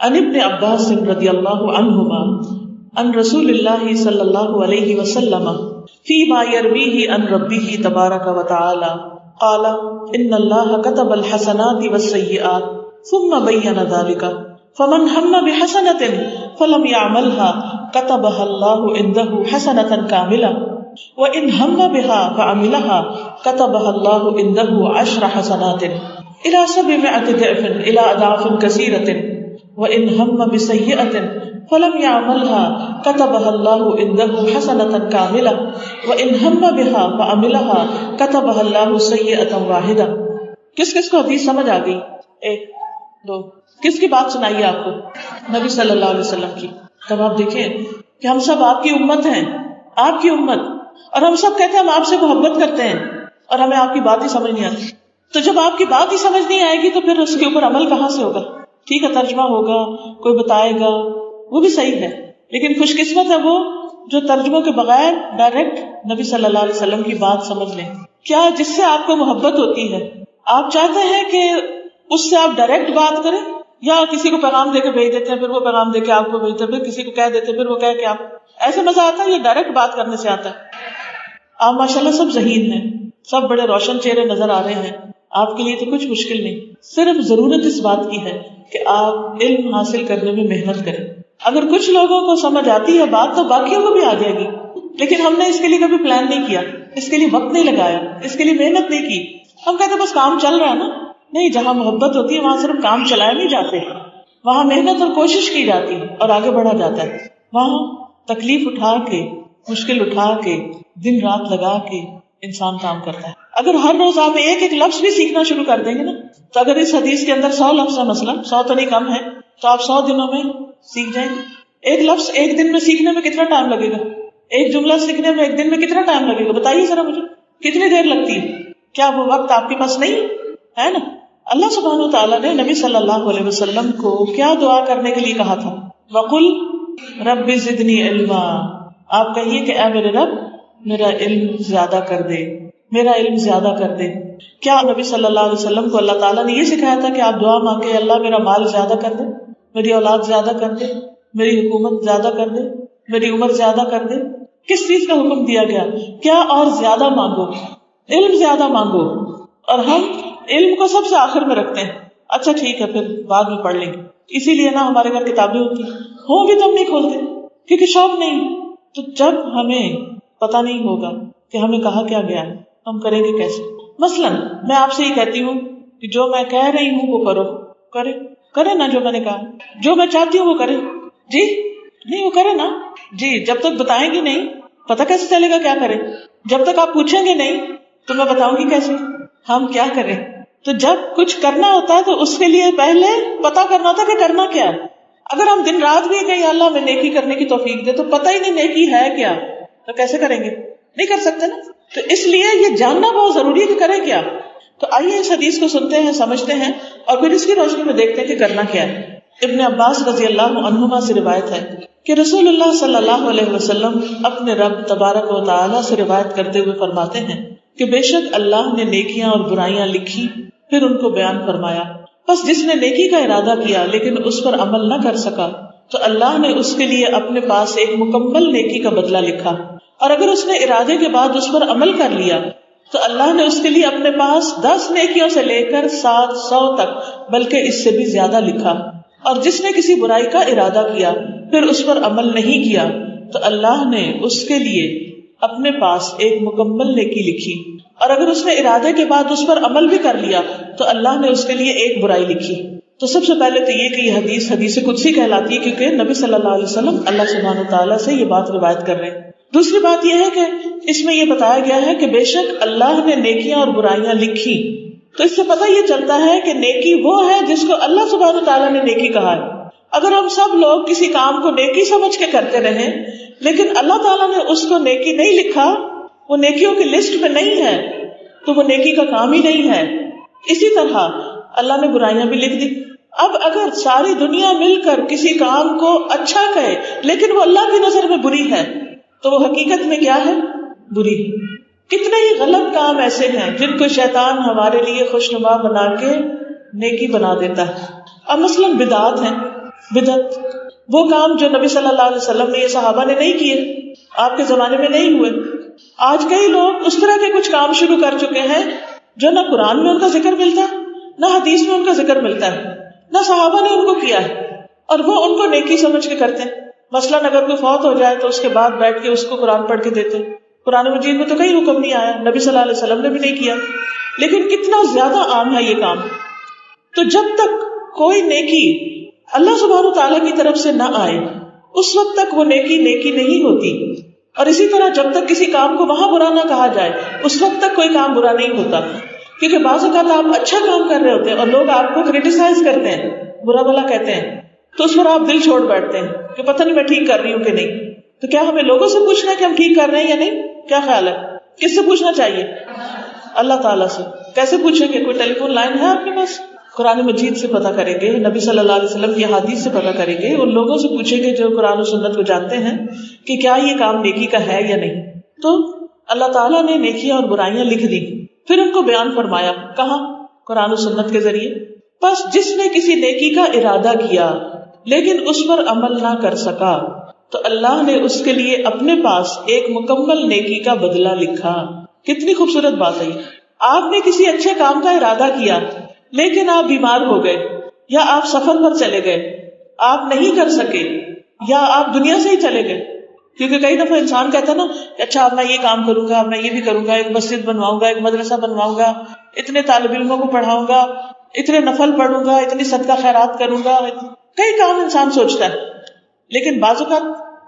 عن ابن عباس رضی اللہ عنہما عن رسول اللہ صلی اللہ علیہ وسلم فیما یرویہ عن ربہ تبارک وتعالی قال ان اللہ کتب الحسنات والسیئات ثم بین ذلك فمن ہم بحسنۃ فلم يعملها كتبها الله عنده حسنۃ کاملہ وان ہم بها فعملها كتبها الله عنده 10 حسنات الى 700 ضعف الى اضعاف كثيرة وان هم بسيئة فلم يعملها كتبها الله عنده حسنة كاملة وان هم بها فعملها كتبها الله سيئة واحدة. کس کس کو حدیث سمجھ آ گئی؟ ایک دو. کس کی بات سنائی آپ کو؟ نبی صلی اللہ علیہ وسلم کی. تب آپ دیکھیں کہ ہم سب آپ کی امت ہیں، آپ کی امت، اور ہم سب کہتے ہیں ہم آپ سے محبت کرتے ہیں اور ہمیں آپ کی بات ہی سمجھ نہیں آتی. تو جب آپ کی بات ہی سمجھ نہیں آئے گی تو پھر اس کے اوپر عمل کہاں سے ہوگا؟ ٹھیک ہے ترجمہ ہوگا، کوئی بتائے گا، وہ بھی صحیح ہے، لیکن خوش قسمت ہے وہ جو ترجموں کے بغیر ڈائریکٹ نبی صلی اللہ علیہ وسلم کی بات سمجھ لیں. کیا جس سے آپ کو محبت ہوتی ہے آپ چاہتے ہیں کہ اس سے آپ ڈائریکٹ بات کریں، یا کسی کو پیغام دے کے بھیج دیتے ہیں، پھر وہ پیغام دے کے آپ کو بھیجتے ہیں، پھر کسی کو کہہ دیتے ہیں، پھر وہ کہہ کے آپ؟ ایسے مزہ آتا ہے؟ یہ ڈائریکٹ بات کرنے سے آتا ہے. آپ ماشاءاللہ سب ذہین ہیں، سب بڑے روشن چہرے نظر آ رہے ہیں، آپ کے لیے تو کچھ مشکل نہیں. صرف ضرورت اس بات کی ہے کہ آپ علم حاصل کرنے میں محنت کریں. اگر کچھ لوگوں کو سمجھ آتی ہے بات تو باقیوں کو بھی آ جائے گی، لیکن ہم نے اس کے لیے کبھی پلان نہیں کیا، اس کے لیے وقت نہیں لگایا، اس کے لیے محنت نہیں کی. ہم کہتے بس کام چل رہا ہے نا. نہیں، جہاں محبت ہوتی ہے وہاں صرف کام چلائے نہیں جاتے، وہاں محنت اور کوشش کی جاتی ہے اور آگے بڑھا جاتا ہے. وہاں تکلیف اٹھا کے، مشکل اٹھا کے، دن رات لگا کے انسان کام کرتا ہے. اگر ہر روز آپ ایک ایک لفظ بھی سیکھنا شروع کر دیں گے نا، تو اگر اس حدیث کے اندر 100 لفظ ہے، مثلا 100 تو نہیں کم ہے، تو آپ 100 دنوں میں سیکھ جائیں گے. ایک لفظ ایک دن میں سیکھنے میں کتنا ٹائم لگے گا؟ ایک جملہ سیکھنے میں ایک دن میں کتنا ٹائم لگے گا؟ بتائیے ذرا مجھے، کتنی دیر لگتی ہے؟ کیا وہ وقت آپ کے پاس نہیں ہے نا؟ اللہ سبحانہ و تعالیٰ نے نبی صلی اللہ علیہ وسلم کو کیا دعا کرنے کے لیے کہا تھا؟ وَقُلْ رَبِّ زِدْنِي عِلْمًا. آپ کہیے کہ اے میرے رب میرا علم زیادہ کر دے، میرا علم زیادہ کر دے. کیا نبی صلی اللہ علیہ وسلم کو اللہ تعالیٰ نے یہ سکھایا تھا کہ آپ دعا مانگے اللہ میرا مال زیادہ کر دے، میری اولاد زیادہ کر دے، میری حکومت زیادہ کر دے، میری عمر زیادہ کر دے؟ کس چیز کا حکم دیا گیا؟ کیا اور زیادہ مانگو، علم زیادہ مانگو. اور ہم علم کو سب سے آخر میں رکھتے ہیں. اچھا ٹھیک ہے پھر بعد میں پڑھ لیں گے. اسی لیے نا ہمارے گھر کتابیں ہوتی ہوں بھی تو ہم نہیں کھولتے کیونکہ شوق نہیں. تو جب ہمیں پتہ نہیں ہوگا کہ ہمیں کہا کیا گیا ہے ہم کریں گے کیسے؟ مثلا میں آپ سے یہ کہتی ہوں کہ جو میں کہہ رہی ہوں وہ کرو، کرے نا جو میں نے کہا، جو میں چاہتی ہوں وہ کرے. جی نہیں، وہ کرے نا. جی جب تک بتائیں گے نہیں پتہ کیسے چلے گا کیا کرے؟ جب تک آپ پوچھیں گے نہیں تو میں بتاؤں گی کیسے ہم کیا کریں؟ تو جب کچھ کرنا ہوتا ہے تو اس کے لیے پہلے پتا کرنا ہوتا ہے کہ کرنا کیا ہے. اگر ہم دن رات بھی کہیں اللہ میں نیکی کرنے کی توفیق دے تو پتہ ہی نہیں نیکی ہے کیا، تو کیسے کریں گے؟ نہیں کر سکتے نا. تو اس لیے یہ جاننا بہت ضروری ہے کہ کریں کیا. تو آئیے اس حدیث کو سنتے ہیں، سمجھتے ہیں، اور پھر اس کی روشنی میں دیکھتے ہیں کہ کرنا کیا ہے. ابن عباس رضی اللہ عنہما سے روایت ہے کہ رسول اللہ صلی اللہ علیہ وسلم اپنے رب تبارک و تعالی سے روایت کرتے ہوئے فرماتے ہیں کہ بے شک اللہ نے نیکیاں اور برائیاں لکھی، پھر ان کو بیان فرمایا. بس جس نے نیکی کا ارادہ کیا لیکن اس پر عمل نہ کر سکا تو اللہ نے اس کے لیے اپنے پاس ایک مکمل نیکی کا بدلہ لکھا، اور اگر اس نے ارادے کے بعد اس پر عمل کر لیا تو اللہ نے اس کے لیے اپنے پاس 10 نیکیوں سے لے کر 700 تک بلکہ اس سے بھی زیادہ لکھا. اور جس نے کسی برائی کا ارادہ کیا پھر اس پر عمل نہیں کیا تو اللہ نے اس کے لیے اپنے پاس ایک مکمل نیکی لکھی، اور اگر اس نے ارادے کے بعد اس پر عمل بھی کر لیا تو اللہ نے اس کے لیے ایک برائی لکھی. تو سب سے پہلے تو یہ کہ یہ حدیث قدسی کہلاتی ہے، کیونکہ نبی صلی اللہ علیہ وسلم اللہ سبحانہ وتعالیٰ سے یہ بات روایت کر رہے ہیں. دوسری بات یہ ہے کہ اس میں یہ بتایا گیا ہے کہ بے شک اللہ نے نیکیاں اور برائیاں لکھی. تو اس سے پتہ یہ چلتا ہے کہ نیکی وہ ہے جس کو اللہ سبحانہ وتعالیٰ نے نیکی کہا ہے. اگر ہم سب لوگ کسی کام کو نیکی سمجھ کے کرتے رہیں لیکن اللہ تعالیٰ نے اس کو نیکی نہیں لکھا، وہ نیکیوں کی لسٹ میں نہیں ہے، تو وہ نیکی کا کام ہی نہیں ہے. اسی طرح اللہ نے برائیاں بھی لکھ دی. اب اگر ساری دنیا مل کر کسی کام کو اچھا کہے لیکن وہ اللہ کی نظر میں بری ہے تو وہ حقیقت میں کیا ہے؟ بری. کتنے ہی غلط کام ایسے ہیں جن کو شیطان ہمارے لیے خوشنما بنا کے نیکی بنا دیتا ہے. اب مثلا بدعات ہیں. بدعت وہ کام جو نبی صلی اللہ علیہ وسلم نے، یہ صحابہ نے نہیں کیے، آپ کے زمانے میں نہیں ہوئے. آج کئی لوگ اس طرح کے کچھ کام شروع کر چکے ہیں جو نہ قرآن میں ان کا ذکر ملتا ہے، نہ حدیث میں ان کا ذکر ملتا ہے، نہ صحابہ نے ان کو کیا ہے، اور وہ ان کو نیکی سمجھ کے کرتے ہیں. مثلا اگر کوئی فوت ہو جائے تو اس کے بعد بیٹھ کے اس کو قرآن پڑھ کے دیتے. قرآن مجید میں تو کئی حکم نہیں آیا، نبی صلی اللہ علیہ وسلم نے بھی نہیں کیا، لیکن کتنا زیادہ عام ہے یہ کام. تو جب تک کوئی نیکی اللہ سبحانہ تعالیٰ کی طرف سے نہ آئے اس وقت تک وہ نیکی نہیں ہوتی. اور اسی طرح جب تک کسی کام کو وہاں برا نہ کہا جائے اس وقت تک کوئی کام برا نہیں ہوتا. کیونکہ بعض اوقات آپ اچھا کام کر رہے ہوتے ہیں اور لوگ آپ کو کرٹیسائز کرتے ہیں، برا بھلا کہتے ہیں، تو اس پر آپ دل چھوڑ بیٹھتے ہیں کہ پتہ نہیں میں ٹھیک کر رہی ہوں کہ نہیں. تو کیا ہمیں لوگوں سے پوچھنا ہے کہ ہم ٹھیک کر رہے ہیں یا نہیں؟ کیا خیال ہے؟ کس سے پوچھنا چاہیے؟ اللہ تعالیٰ سے. کیسے پوچھیں گے؟ کوئی ٹیلی فون لائن ہے آپ کے پاس؟ قرآن مجید سے پتہ کریں گے، نبی صلی اللہ علیہ وسلم کی حدیث سے پتہ کریں گے، ان لوگوں سے پوچھیں گے جو قرآن و سنت کو جانتے ہیں کہ کیا یہ کام نیکی کا ہے یا نہیں. تو اللہ تعالیٰ نے نیکیاں اور برائیاں لکھ دی، پھر ان کو بیان فرمایا. کہاں؟ قرآن و سنت کے ذریعے. بس جس نے کسی نیکی کا ارادہ کیا لیکن اس پر عمل نہ کر سکا تو اللہ نے اس کے لیے اپنے پاس ایک مکمل نیکی کا بدلہ لکھا. کتنی خوبصورت بات ہے. آپ نے کسی اچھے کام کا ارادہ کیا لیکن آپ بیمار ہو گئے، یا آپ سفر پر چلے گئے، آپ نہیں کر سکے، یا آپ دنیا سے ہی چلے گئے. کیونکہ کئی دفعہ انسان کہتا ہے نا اچھا اب میں یہ کام کروں گا، میں یہ بھی کروں گا، ایک مسجد بنواؤں گا، ایک مدرسہ بنواؤں گا، اتنے طالب علموں کو پڑھاؤں گا، اتنے نفل پڑھوں گا، اتنی صدقہ خیرات کروں گا. کئی کام انسان سوچتا ہے لیکن بعض اوقات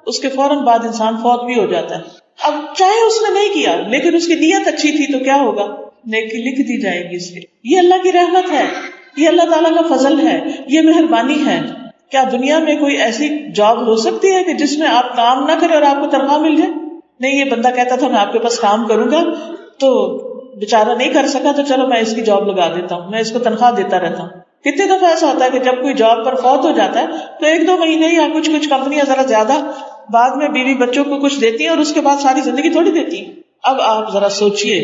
اس کے فوراً بعد انسان فوت بھی ہو جاتا ہے. اب چاہے اس نے نہیں کیا لیکن اس کی نیت اچھی تھی تو کیا ہوگا؟ نیکی لکھ دی جائے گی اس کے. یہ اللہ کی رحمت ہے، یہ اللہ تعالیٰ کا فضل ہے، یہ مہربانی ہے. کیا دنیا میں کوئی ایسی جاب ہو سکتی ہے کہ جس میں آپ کام نہ کریں اور آپ کو تنخواہ مل جائے؟ نہیں. یہ بندہ کہتا تھا میں آپ کے پاس کام کروں گا تو بیچارہ نہیں کر سکا تو چلو میں اس کی جاب لگا دیتا ہوں، میں اس کو تنخواہ دیتا رہتا ہوں. کتنے دفعہ ایسا ہوتا ہے کہ جب کوئی جاب پر فوت ہو جاتا ہے تو 1-2 مہینے یا کچھ کمپنیاں ذرا زیادہ بعد میں بیوی بچوں کو کچھ دیتی ہیں اور اس کے بعد ساری زندگی تھوڑی دیتی ہیں. اب آپ ذرا سوچئے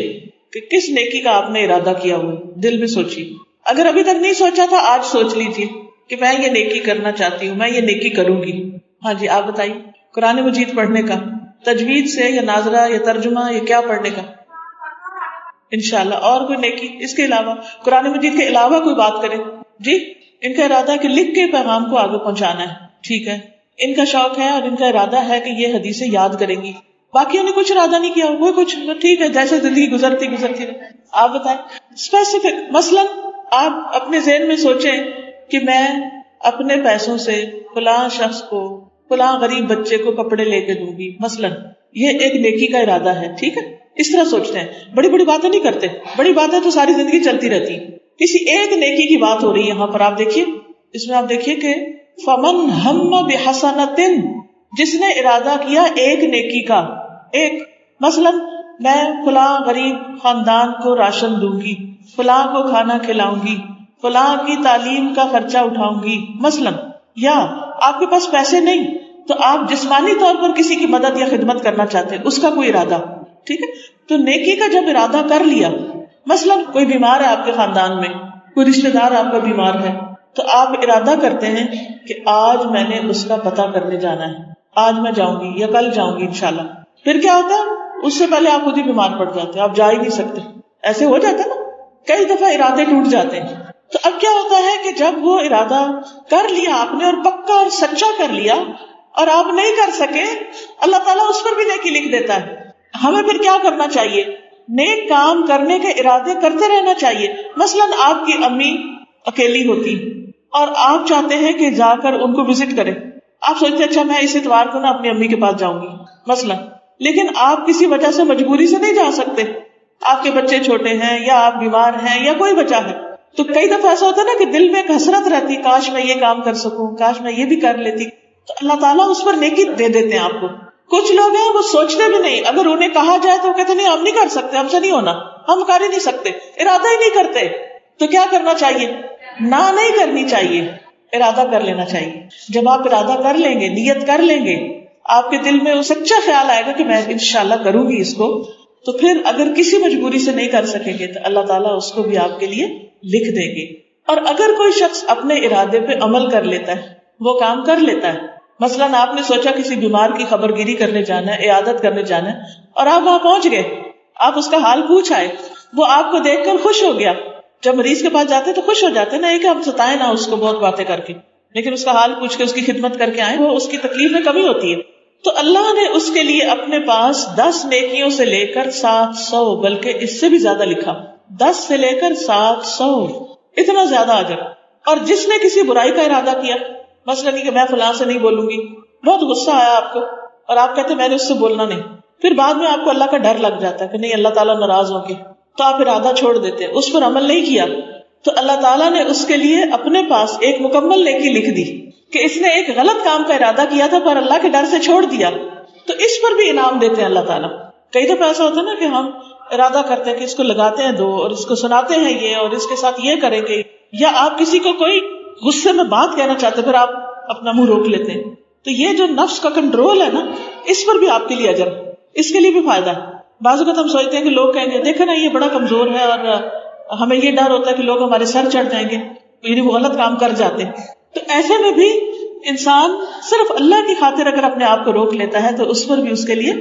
کہ کس نیکی کا آپ نے ارادہ کیا ہوا، دل میں سوچیے. اگر ابھی تک نہیں سوچا تھا آج سوچ لیجیے کہ میں یہ نیکی کرنا چاہتی ہوں، میں یہ نیکی کروں گی. ہاں جی آپ بتائیے. قرآن مجید پڑھنے کا، تجوید سے یا ناظرہ یا ترجمہ یا کیا پڑھنے کا؟ انشاءاللہ. اور کوئی نیکی اس کے علاوہ، قرآن مجید کے علاوہ کوئی بات کرے؟ جی ان کا ارادہ ہے کہ لکھ کے پیغام کو آگے پہنچانا ہے. ٹھیک ہے، ان کا شوق ہے اور ان کا ارادہ ہے کہ یہ حدیثیں یاد کریں گی. باقیوں نے کچھ ارادہ نہیں کیا، وہ کچھ ٹھیک ہے جیسے زندگی گزرتی رہے. آپ بتائیں اسپیسیفک. مثلا آپ اپنے ذہن میں سوچیں کہ میں اپنے پیسوں سے فلاں شخص کو، فلاں غریب بچے کو کپڑے لے کے دوں گی. مثلا یہ ایک نیکی کا ارادہ ہے. ٹھیک ہے، اس طرح سوچتے ہیں. بڑی بڑی باتیں نہیں کرتے. بڑی باتیں تو ساری زندگی چلتی رہتی. کسی ایک نیکی کی بات ہو رہی ہے یہاں پر. آپ دیکھیے اس میں، آپ دیکھیے کہ فمن ہم بحسنۃ، جس نے ارادہ کیا ایک نیکی کا، ایک مثلا میں فلاں غریب خاندان کو راشن دوں گی، فلاں کو کھانا کھلاؤں گی، فلاں کی تعلیم کا خرچہ اٹھاؤں گی مثلا، یا آپ کے پاس پیسے نہیں تو آپ جسمانی طور پر کسی کی مدد یا خدمت کرنا چاہتے ہیں، اس کا کوئی ارادہ، ٹھیک ہے، تو نیکی کا جب ارادہ کر لیا، مثلا کوئی بیمار ہے آپ کے خاندان میں، کوئی رشتہ دار آپ کا بیمار ہے، تو آپ ارادہ کرتے ہیں کہ آج میں نے اس کا پتہ کرنے جانا ہے، آج میں جاؤں گی یا کل جاؤں گی انشاءاللہ. پھر کیا ہوتا ہے، اس سے پہلے آپ خود ہی بیمار پڑ جاتے ہیں، آپ جا ہی نہیں سکتے. ایسے ہو جاتا ہے نا، کئی دفعہ ارادے ٹوٹ جاتے ہیں. تو اب کیا ہوتا ہے کہ جب وہ ارادہ کر لیا آپ نے اور پکا اور سچا کر لیا اور آپ نہیں کر سکے، اللہ تعالیٰ اس پر بھی نیکی لکھ دیتا ہے. ہمیں پھر کیا کرنا چاہیے؟ نیک کام کرنے کے ارادے کرتے رہنا چاہیے. مثلا آپ کی امی اکیلی ہوتی اور آپ چاہتے ہیں کہ جا کر ان کو وزٹ کریں، آپ سوچتے اچھا میں اس اتوار کو نا اپنی امی کے پاس جاؤں گی مثلا، لیکن آپ کسی وجہ سے مجبوری سے نہیں جا سکتے، آپ کے بچے چھوٹے ہیں یا آپ بیمار ہیں یا کوئی وجہ ہے. تو کئی دفعہ ایسا ہوتا ہے نا کہ دل میں ایک حسرت رہتی، کاش میں یہ کام کر سکوں، کاش میں یہ بھی کر لیتی. تو اللہ تعالیٰ اس پر نیکی دے دیتے ہیں آپ کو. کچھ لوگ ہیں وہ سوچتے بھی نہیں، اگر انہیں کہا جائے تو وہ کہتے نہیں ہم نہیں کر سکتے، ہم سے نہیں ہونا، ہم کر ہی نہیں سکتے، ارادہ ہی نہیں کرتے. تو کیا کرنا چاہیے؟ نہ نہیں کرنی چاہیے، ارادہ کر لینا چاہیے. جب آپ ارادہ کر لیں گے، نیت کر لیں گے، آپ کے دل میں وہ سچا خیال آئے گا کہ میں انشاءاللہ کروں گی اس کو، تو پھر اگر کسی مجبوری سے نہیں کر سکیں گے تو اللہ تعالیٰ اس کو بھی آپ کے لیے لکھ دیں گے. اور اگر کوئی شخص اپنے ارادے پہ عمل کر لیتا ہے، وہ کام کر لیتا ہے، مثلا آپ نے سوچا کسی بیمار کی خبر گیری کرنے جانا ہے، عیادت کرنے جانا ہے، اور آپ وہاں پہنچ گئے، آپ اس کا حال پوچھ آئے، وہ آپ کو دیکھ کر خوش ہو گیا. جب مریض کے پاس جاتے تو خوش ہو جاتے نا، کہ ہم ستائیں نہ اس کو بہت باتیں کر کے، لیکن اس کا حال پوچھ کے اس کی خدمت کر کے آئے، وہ اس کی تکلیف میں کمی ہوتی ہے. تو اللہ نے اس کے لیے اپنے پاس 10 نیکیوں سے لے کر 700، بلکہ اس سے بھی زیادہ لکھا، 10 سے لے کر 700، اتنا زیادہ اجر. اور جس نے کسی برائی کا ارادہ کیا، مثلا نہیں کہ میں فلاں سے نہیں بولوں گی، بہت غصہ آیا آپ کو اور آپ کہتے میں نے اس سے بولنا نہیں، پھر بعد میں آپ کو اللہ کا ڈر لگ جاتا ہے کہ نہیں اللہ تعالیٰ ناراض ہوں گے، تو آپ ارادہ چھوڑ دیتے، اس پر عمل نہیں کیا، تو اللہ تعالیٰ نے اس کے لیے اپنے پاس ایک مکمل نیکی لکھ دی کہ اس نے ایک غلط کام کا ارادہ کیا تھا پر اللہ کے ڈر سے چھوڑ دیا، تو اس پر بھی انعام دیتے ہیں اللہ تعالیٰ. کئی دفعہ ایسا ہوتا ہے نا کہ ہم ارادہ کرتے ہیں کہ اس کو لگاتے ہیں دو اور اس کو سناتے ہیں یہ اور اس کے ساتھ یہ کریں گے، یا آپ کسی کو کوئی غصے میں بات کہنا چاہتے پھر آپ اپنا منہ روک لیتے ہیں. تو یہ جو نفس کا کنٹرول ہے نا، اس پر بھی آپ کے لیے اجر، اس کے لیے بھی فائدہ ہے. بعض اوقات ہم سوچتے ہیں کہ لوگ کہیں گے دیکھیں نا یہ بڑا کمزور ہے، اور ہمیں یہ ڈر ہوتا ہے کہ لوگ ہمارے سر چڑھ جائیں گے، یعنی وہ غلط کام کر جاتے ہیں. تو ایسے میں بھی انسان صرف اللہ کی خاطر اگر اپنے آپ کو روک لیتا ہے تو اس پر بھی اس کے لیے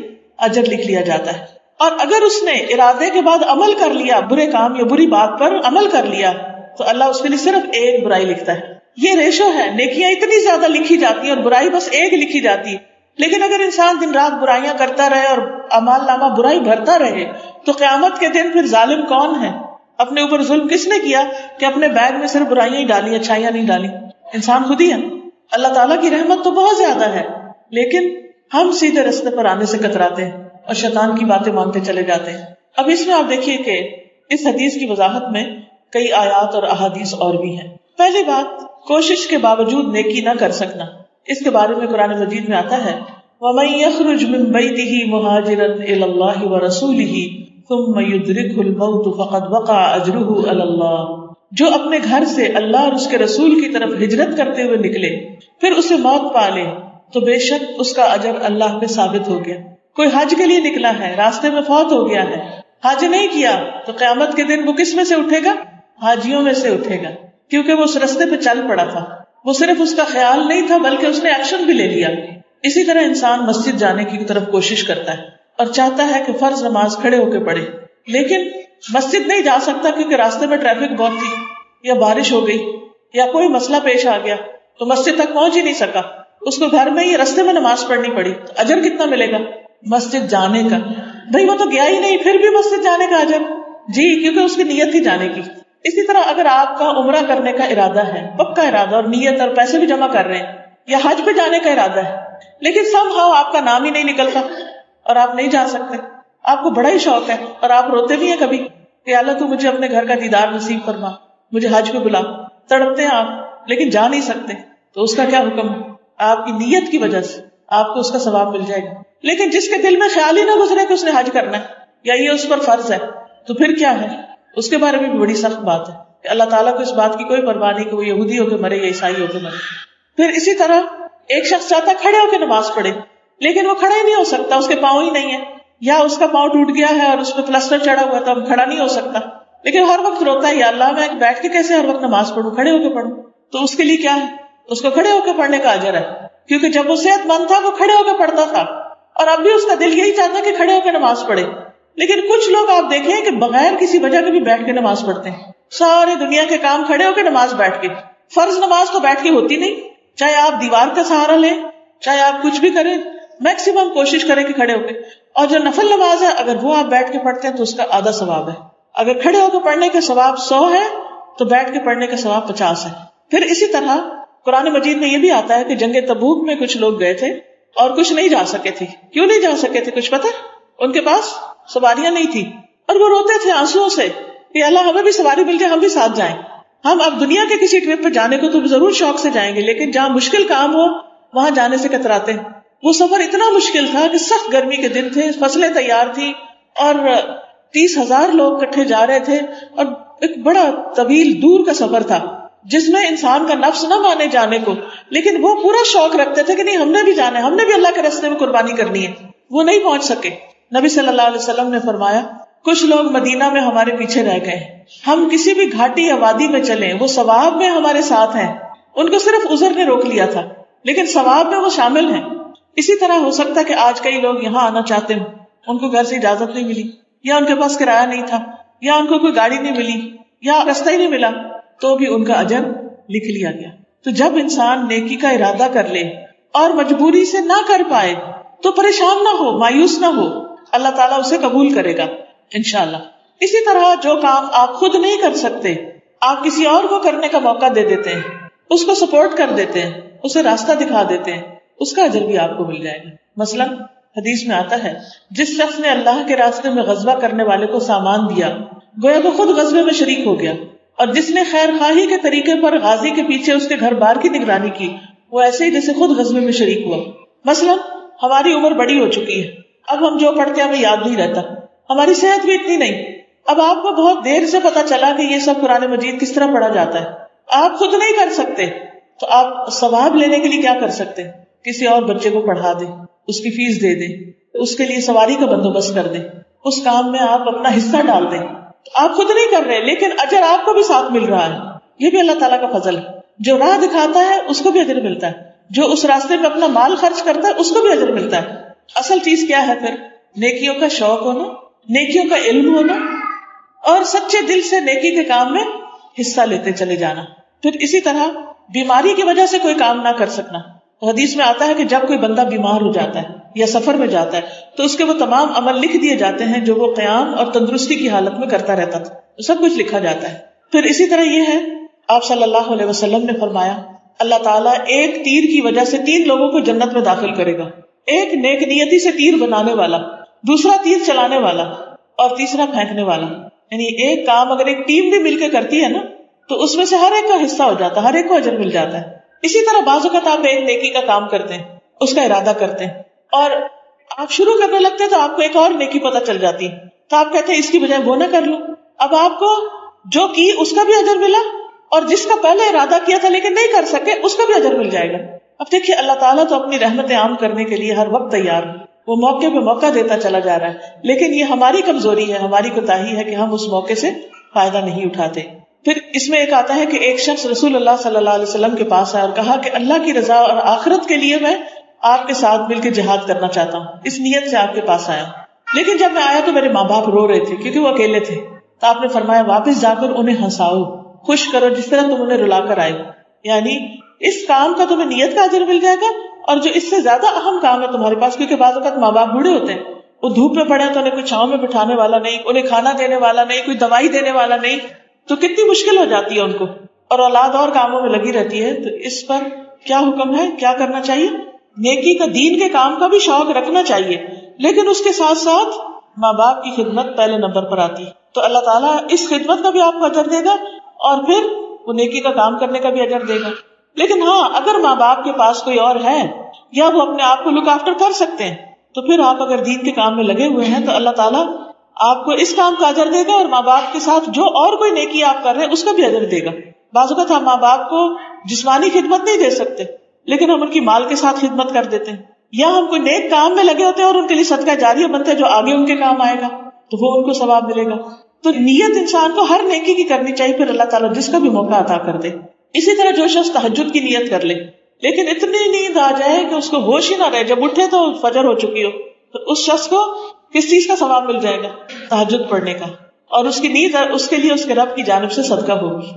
اجر لکھ لیا جاتا ہے. اور اگر اس نے ارادے کے بعد عمل کر لیا، برے کام یا بری بات پر عمل کر لیا، تو اللہ اس کے لیے صرف ایک برائی لکھتا ہے. یہ ریشو ہے، نیکیاں اتنی زیادہ لکھی جاتی ہیں اور برائی بس ایک لکھی جاتی ہے. لیکن اگر انسان دن رات برائیاں کرتا رہے اور اعمال نامہ برائی بھرتا رہے تو قیامت کے دن پھر ظالم کون ہے؟ اپنے اوپر ظلم کس نے کیا کہ اپنے بیگ میں صرف برائیاں ہی ڈالی، اچھائیاں نہیں ڈالی؟ انسان خود ہی ہے. اللہ تعالیٰ کی رحمت تو بہت زیادہ ہے، لیکن ہم سیدھے رستے پر آنے سے کتراتے ہیں اور شیطان کی باتیں مانتے چلے جاتے ہیں. اب اس میں آپ دیکھیے کہ اس حدیث کی وضاحت میں کئی آیات اور احادیث اور بھی ہیں. پہلی بات، کوشش کے باوجود نیکی نہ کر سکنا. اس کے بارے میں قرآن مجید میں آتا ہے وَمَن يَخْرُجْ مِن بَيْتِهِ مُهَاجِرًا إِلَى اللَّهِ وَرَسُولِهِ ثُمَّ يُدْرِكْهُ الْمَوْتُ فَقَدْ وَقَعَ أَجْرُهُ عَلَى اللَّهِ، جو اپنے گھر سے اللہ اور اس کے رسول کی طرف ہجرت کرتے ہوئے نکلے پھر اسے موت پا لے تو بے شک اس کا اجر اللہ پہ ثابت ہو گیا. کوئی حج کے لیے نکلا ہے، راستے میں فوت ہو گیا ہے، حج نہیں کیا، تو قیامت کے دن وہ کس میں سے اٹھے گا؟ حاجیوں میں سے اٹھے گا، کیونکہ وہ اس راستے پہ چل پڑا تھا. وہ صرف اس کا خیال نہیں تھا بلکہ اس نے ایکشن بھی لے لیا. اسی طرح انسان مسجد جانے کی طرف کوشش کرتا ہے اور چاہتا ہے کہ فرض نماز کھڑے ہو کے پڑھے، لیکن مسجد نہیں جا سکتا کیونکہ راستے میں ٹریفک بہت تھی یا بارش ہو گئی یا کوئی مسئلہ پیش آ گیا تو مسجد تک پہنچ ہی نہیں سکا. اس کو گھر میں ہی راستے میں نماز پڑھنی پڑی. تو اجر کتنا ملے گا مسجد جانے کا؟ بھائی وہ تو گیا ہی نہیں، پھر بھی مسجد جانے کا اجر، جی کیونکہ اس کی نیت تھی جانے کی. اسی طرح اگر آپ کا عمرہ کرنے کا ارادہ ہے، پکا ارادہ اور نیت اور پیسے بھی جمع کر رہے ہیں، یا حج پہ جانے کا ارادہ ہے لیکن somehow آپ کا نام ہی نہیں نکلتا اور آپ نہیں جا سکتے، آپ کو بڑا ہی شوق ہے اور آپ روتے بھی ہیں کبھی کہ اللہ تو مجھے اپنے گھر کا دیدار نصیب فرما، مجھے حج پہ بلا، تڑپتے ہیں آپ لیکن جا نہیں سکتے. تو اس کا کیا حکم ہے؟ آپ کی نیت کی وجہ سے آپ کو اس کا ثواب مل جائے گا. لیکن جس کے دل میں خیال ہی نہ گزرے کہ اس نے حج کرنا ہے یا یہ اس پر فرض ہے، تو پھر کیا ہے؟ اس کے بارے میں بھی بڑی سخت بات ہے کہ اللہ تعالیٰ کو اس بات کی کوئی پرواہ نہیں کہ وہ یہودی ہو کے مرے یا عیسائی ہو کے مرے. پھر اسی طرح ایک شخص چاہتا ہے کھڑے ہو کے نماز پڑھے، لیکن وہ کھڑا ہی نہیں ہو سکتا، اس کے پاؤں ہی نہیں ہے، یا اس کا پاؤں ٹوٹ گیا ہے اور اس پہ پلسٹر چڑھا ہوا ہے تو اب کھڑا نہیں ہو سکتا، لیکن ہر وقت روتا ہے یا اللہ میں بیٹھ کے کیسے ہر وقت نماز پڑھوں، کھڑے ہو کے پڑھوں. تو اس کے لیے کیا ہے؟ اس کو کھڑے ہو کے پڑھنے کا اجر ہے، کیونکہ جب وہ صحت مند تھا وہ کھڑے ہو کے پڑھتا تھا، اور اب بھی اس کا دل یہی چاہتا ہے کہ کھڑے ہو کے نماز پڑھے. لیکن کچھ لوگ آپ دیکھیں کہ بغیر کسی وجہ کے بھی بیٹھ کے نماز پڑھتے ہیں، سارے دنیا کے کام کھڑے ہو کے نماز بیٹھ کے. فرض نماز تو بیٹھ کے ہوتی نہیں، چاہے آپ دیوار کا سہارا لیں، چاہے آپ کچھ بھی کریں، میکسیمم کوشش کریں کہ کھڑے ہو کے. اور جو نفل نماز ہے اگر وہ آپ بیٹھ کے پڑھتے ہیں تو اس کا آدھا ثواب ہے. اگر کھڑے ہو کے پڑھنے کے ثواب 100 ہے تو بیٹھ کے پڑھنے کے ثواب 50 ہے. پھر اسی طرح قرآن مجید میں یہ بھی آتا ہے کہ جنگ تبوک میں کچھ لوگ گئے تھے اور کچھ نہیں جا سکے تھے. کیوں نہیں جا سکے تھے؟ کچھ پتہ؟ ان کے پاس سواریاں نہیں تھی اور وہ روتے تھے آنسوؤں سے کہ اللہ ہمیں بھی سواری مل جائے، ہم بھی ساتھ جائیں. ہم اب دنیا کے کسی ٹرپ پہ جانے کو تو ضرور شوق سے جائیں گے، لیکن جہاں مشکل کام ہو وہاں جانے سے کتراتے ہیں. وہ سفر اتنا مشکل تھا کہ سخت گرمی کے دن تھے، فصلیں تیار تھی اور 30,000 لوگ اکٹھے جا رہے تھے، اور ایک بڑا طویل دور کا سفر تھا جس میں انسان کا نفس نہ مانے جانے کو، لیکن وہ پورا شوق رکھتے تھے کہ نہیں ہم نے بھی جانا ہے، ہم نے بھی اللہ کے راستے میں قربانی کرنی ہے. وہ نہیں پہنچ سکے. نبی صلی اللہ علیہ وسلم نے فرمایا کچھ لوگ مدینہ میں ہمارے پیچھے رہ گئے، ہم کسی بھی گھاٹی یا وادی میں چلیں وہ ثواب میں ہمارے ساتھ ہیں. ان کو صرف عذر نے روک لیا تھا لیکن ثواب میں وہ شامل ہیں. اسی طرح ہو سکتا ہے کہ آج کئی لوگ یہاں آنا چاہتے ہیں، ان کو گھر سے اجازت نہیں ملی، یا ان کے پاس کرایہ نہیں تھا، یا ان کو کوئی گاڑی نہیں ملی، یا راستہ ہی نہیں ملا، تو بھی ان کا اجر لکھ لیا گیا. تو جب انسان نیکی کا ارادہ کر لے اور مجبوری سے نہ کر پائے تو پریشان نہ ہو، مایوس نہ ہو، اللہ تعالیٰ اسے قبول کرے گا انشاءاللہ. اسی طرح جو کام آپ خود نہیں کر سکتے آپ کسی اور کو کرنے کا موقع دے دیتے ہیں، اس کو سپورٹ کر دیتے ہیں، اسے راستہ دکھا دیتے ہیں، اس کا اجر بھی آپ کو مل جائے گا. مثلا حدیث میں آتا ہے جس شخص نے اللہ کے راستے میں غزوہ کرنے والے کو سامان دیا گویا وہ خود غزوے میں شریک ہو گیا، اور جس نے خیر خواہی کے طریقے پر غازی کے پیچھے اس کے گھر بار کی نگرانی کی وہ ایسے ہی جیسے خود غزوے میں شریک ہوا. مثلا ہماری عمر بڑی ہو چکی ہے، اب ہم جو پڑھتے ہیں ہمیں یاد نہیں رہتا، ہماری صحت بھی اتنی نہیں. اب آپ کو بہت دیر سے پتا چلا کہ یہ سب قرآن مجید کس طرح پڑھا جاتا ہے، آپ خود نہیں کر سکتے تو آپ ثواب لینے کے لیے کیا کر سکتے؟ کسی اور بچے کو پڑھا دیں، اس کی فیس دے دیں، اس کے لیے سواری کا بندوبست کر دیں، اس کام میں آپ اپنا حصہ ڈال دیں. آپ خود نہیں کر رہے لیکن اجر آپ کو بھی ساتھ مل رہا ہے. یہ بھی اللہ تعالیٰ کا فضل ہے. جو راہ دکھاتا ہے اس کو بھی اجر ملتا ہے، جو اس راستے میں اپنا مال خرچ کرتا ہے اس کو بھی اجر ملتا ہے. اصل چیز کیا ہے پھر؟ نیکیوں کا شوق ہونا، نیکیوں کا علم ہونا، اور سچے دل سے نیکی کے کام میں حصہ لیتے چلے جانا. پھر اسی طرح بیماری کی وجہ سے کوئی کام نہ کر سکنا. حدیث میں آتا ہے کہ جب کوئی بندہ بیمار ہو جاتا ہے یا سفر میں جاتا ہے تو اس کے وہ تمام عمل لکھ دیے جاتے ہیں جو وہ قیام اور تندرستی کی حالت میں کرتا رہتا تھا، سب کچھ لکھا جاتا ہے. پھر اسی طرح یہ ہے آپ صلی اللہ علیہ وسلم نے فرمایا اللہ تعالیٰ ایک تیر کی وجہ سے 3 لوگوں کو جنت میں داخل کرے گا. ایک نیک نیتی سے تیر بنانے والا، دوسرا تیر چلانے والا، اور تیسرا پھینکنے والا. یعنی ایک کام اگر ایک ٹیم بھی مل کے کرتی ہے نا تو اس میں سے ہر ایک کا حصہ ہو جاتا ہے، ہر ایک کو اجر مل جاتا ہے. اسی طرح بعض اوقات آپ ایک نیکی کا کام کرتے ہیں، اس کا ارادہ کرتے ہیں اور آپ شروع کرنے لگتے ہیں تو آپ کو ایک اور نیکی پتہ چل جاتی ہے تو آپ کہتے ہیں اس کی بجائے وہ نہ کر لوں. اب آپ کو جو کی اس کا بھی اجر ملا اور جس کا پہلے ارادہ کیا تھا لیکن نہیں کر سکے اس کا بھی اجر مل جائے گا. اب دیکھیے اللہ تعالیٰ تو اپنی رحمتیں عام کرنے کے لیے ہر وقت تیار ہے، وہ موقع پہ موقع دیتا چلا جا رہا ہے، لیکن یہ ہماری کمزوری ہے، ہماری کوتاہی ہے کہ ہم اس موقع سے فائدہ نہیں اٹھاتے. پھر اس میں ایک آتا ہے کہ ایک شخص رسول اللہ صلی اللہ علیہ وسلم کے پاس آیا اور کہا کہ اللہ کی رضا اور آخرت کے لیے میں آپ کے ساتھ مل کے جہاد کرنا چاہتا ہوں، اس نیت سے آپ کے پاس آیا ہوں، لیکن جب میں آیا تو میرے ماں باپ رو رہے تھے کیونکہ وہ اکیلے تھے. تو آپ نے فرمایا واپس جا کر انہیں ہنساؤ، خوش کرو جس طرح تم انہیں رلا کر آئے. یعنی اس کام کا تمہیں نیت کا اجر مل جائے گا اور جو اس سے زیادہ اہم کام ہے تمہارے پاس، کیونکہ بعض اوقات ماں باپ بوڑھے ہوتے ہیں، وہ دھوپ میں پڑے تو انہیں کوئی چھاؤں میں بٹھانے والا نہیں، انہیں کھانا دینے والا نہیں، کوئی دوائی دینے والا نہیں، تو کتنی مشکل ہو جاتی ہے ان کو، اور اولاد اور کاموں میں لگی رہتی ہے. تو اس پر کیا حکم ہے، کیا کرنا چاہیے؟ نیکی کا، دین کے کام کا بھی شوق رکھنا چاہیے، لیکن اس کے ساتھ ساتھ ماں باپ کی خدمت پہلے نمبر پر آتی ہے. تو اللہ تعالیٰ اس خدمت کا بھی آپ کو اجر دے گا اور پھر وہ نیکی کا کام کرنے کا بھی اجر دے گا. لیکن ہاں اگر ماں باپ کے پاس کوئی اور ہے یا وہ اپنے آپ کو لک آفٹر کر سکتے ہیں تو پھر آپ اگر دین کے کام میں لگے ہوئے ہیں تو اللہ تعالیٰ آپ کو اس کام کا اجر دے گا، اور ماں باپ کے ساتھ جو اور کوئی نیکی آپ کر رہے ہیں اس کا بھی اجر دے گا. بعض اوقات ہم ماں باپ کو جسمانی خدمت نہیں دے سکتے لیکن ہم ان کی مال کے ساتھ خدمت کر دیتے ہیں، یا ہم کوئی نیک کام میں لگے ہوتے ہیں اور ان کے لیے صدقہ جاریہ بنتا ہے جو آگے ان کے کام آئے گا تو وہ ان کو ثواب ملے گا. تو نیت انسان کو ہر نیکی کی کرنی چاہیے، پھر اللہ تعالیٰ جس کا بھی موقع عطا کر دے. اسی طرح جو شخص تہجد کی نیت کر لے لیکن اتنی نیند آ جائے کہ اس کو ہوش ہی نہ رہے، جب اٹھے تو فجر ہو چکی ہو، تو اس شخص کو کس چیز کا ثواب مل جائے گا؟ تہجد پڑھنے کا. اور اس کی نیند اس کے لیے اس کے رب کی جانب سے صدقہ ہوگی.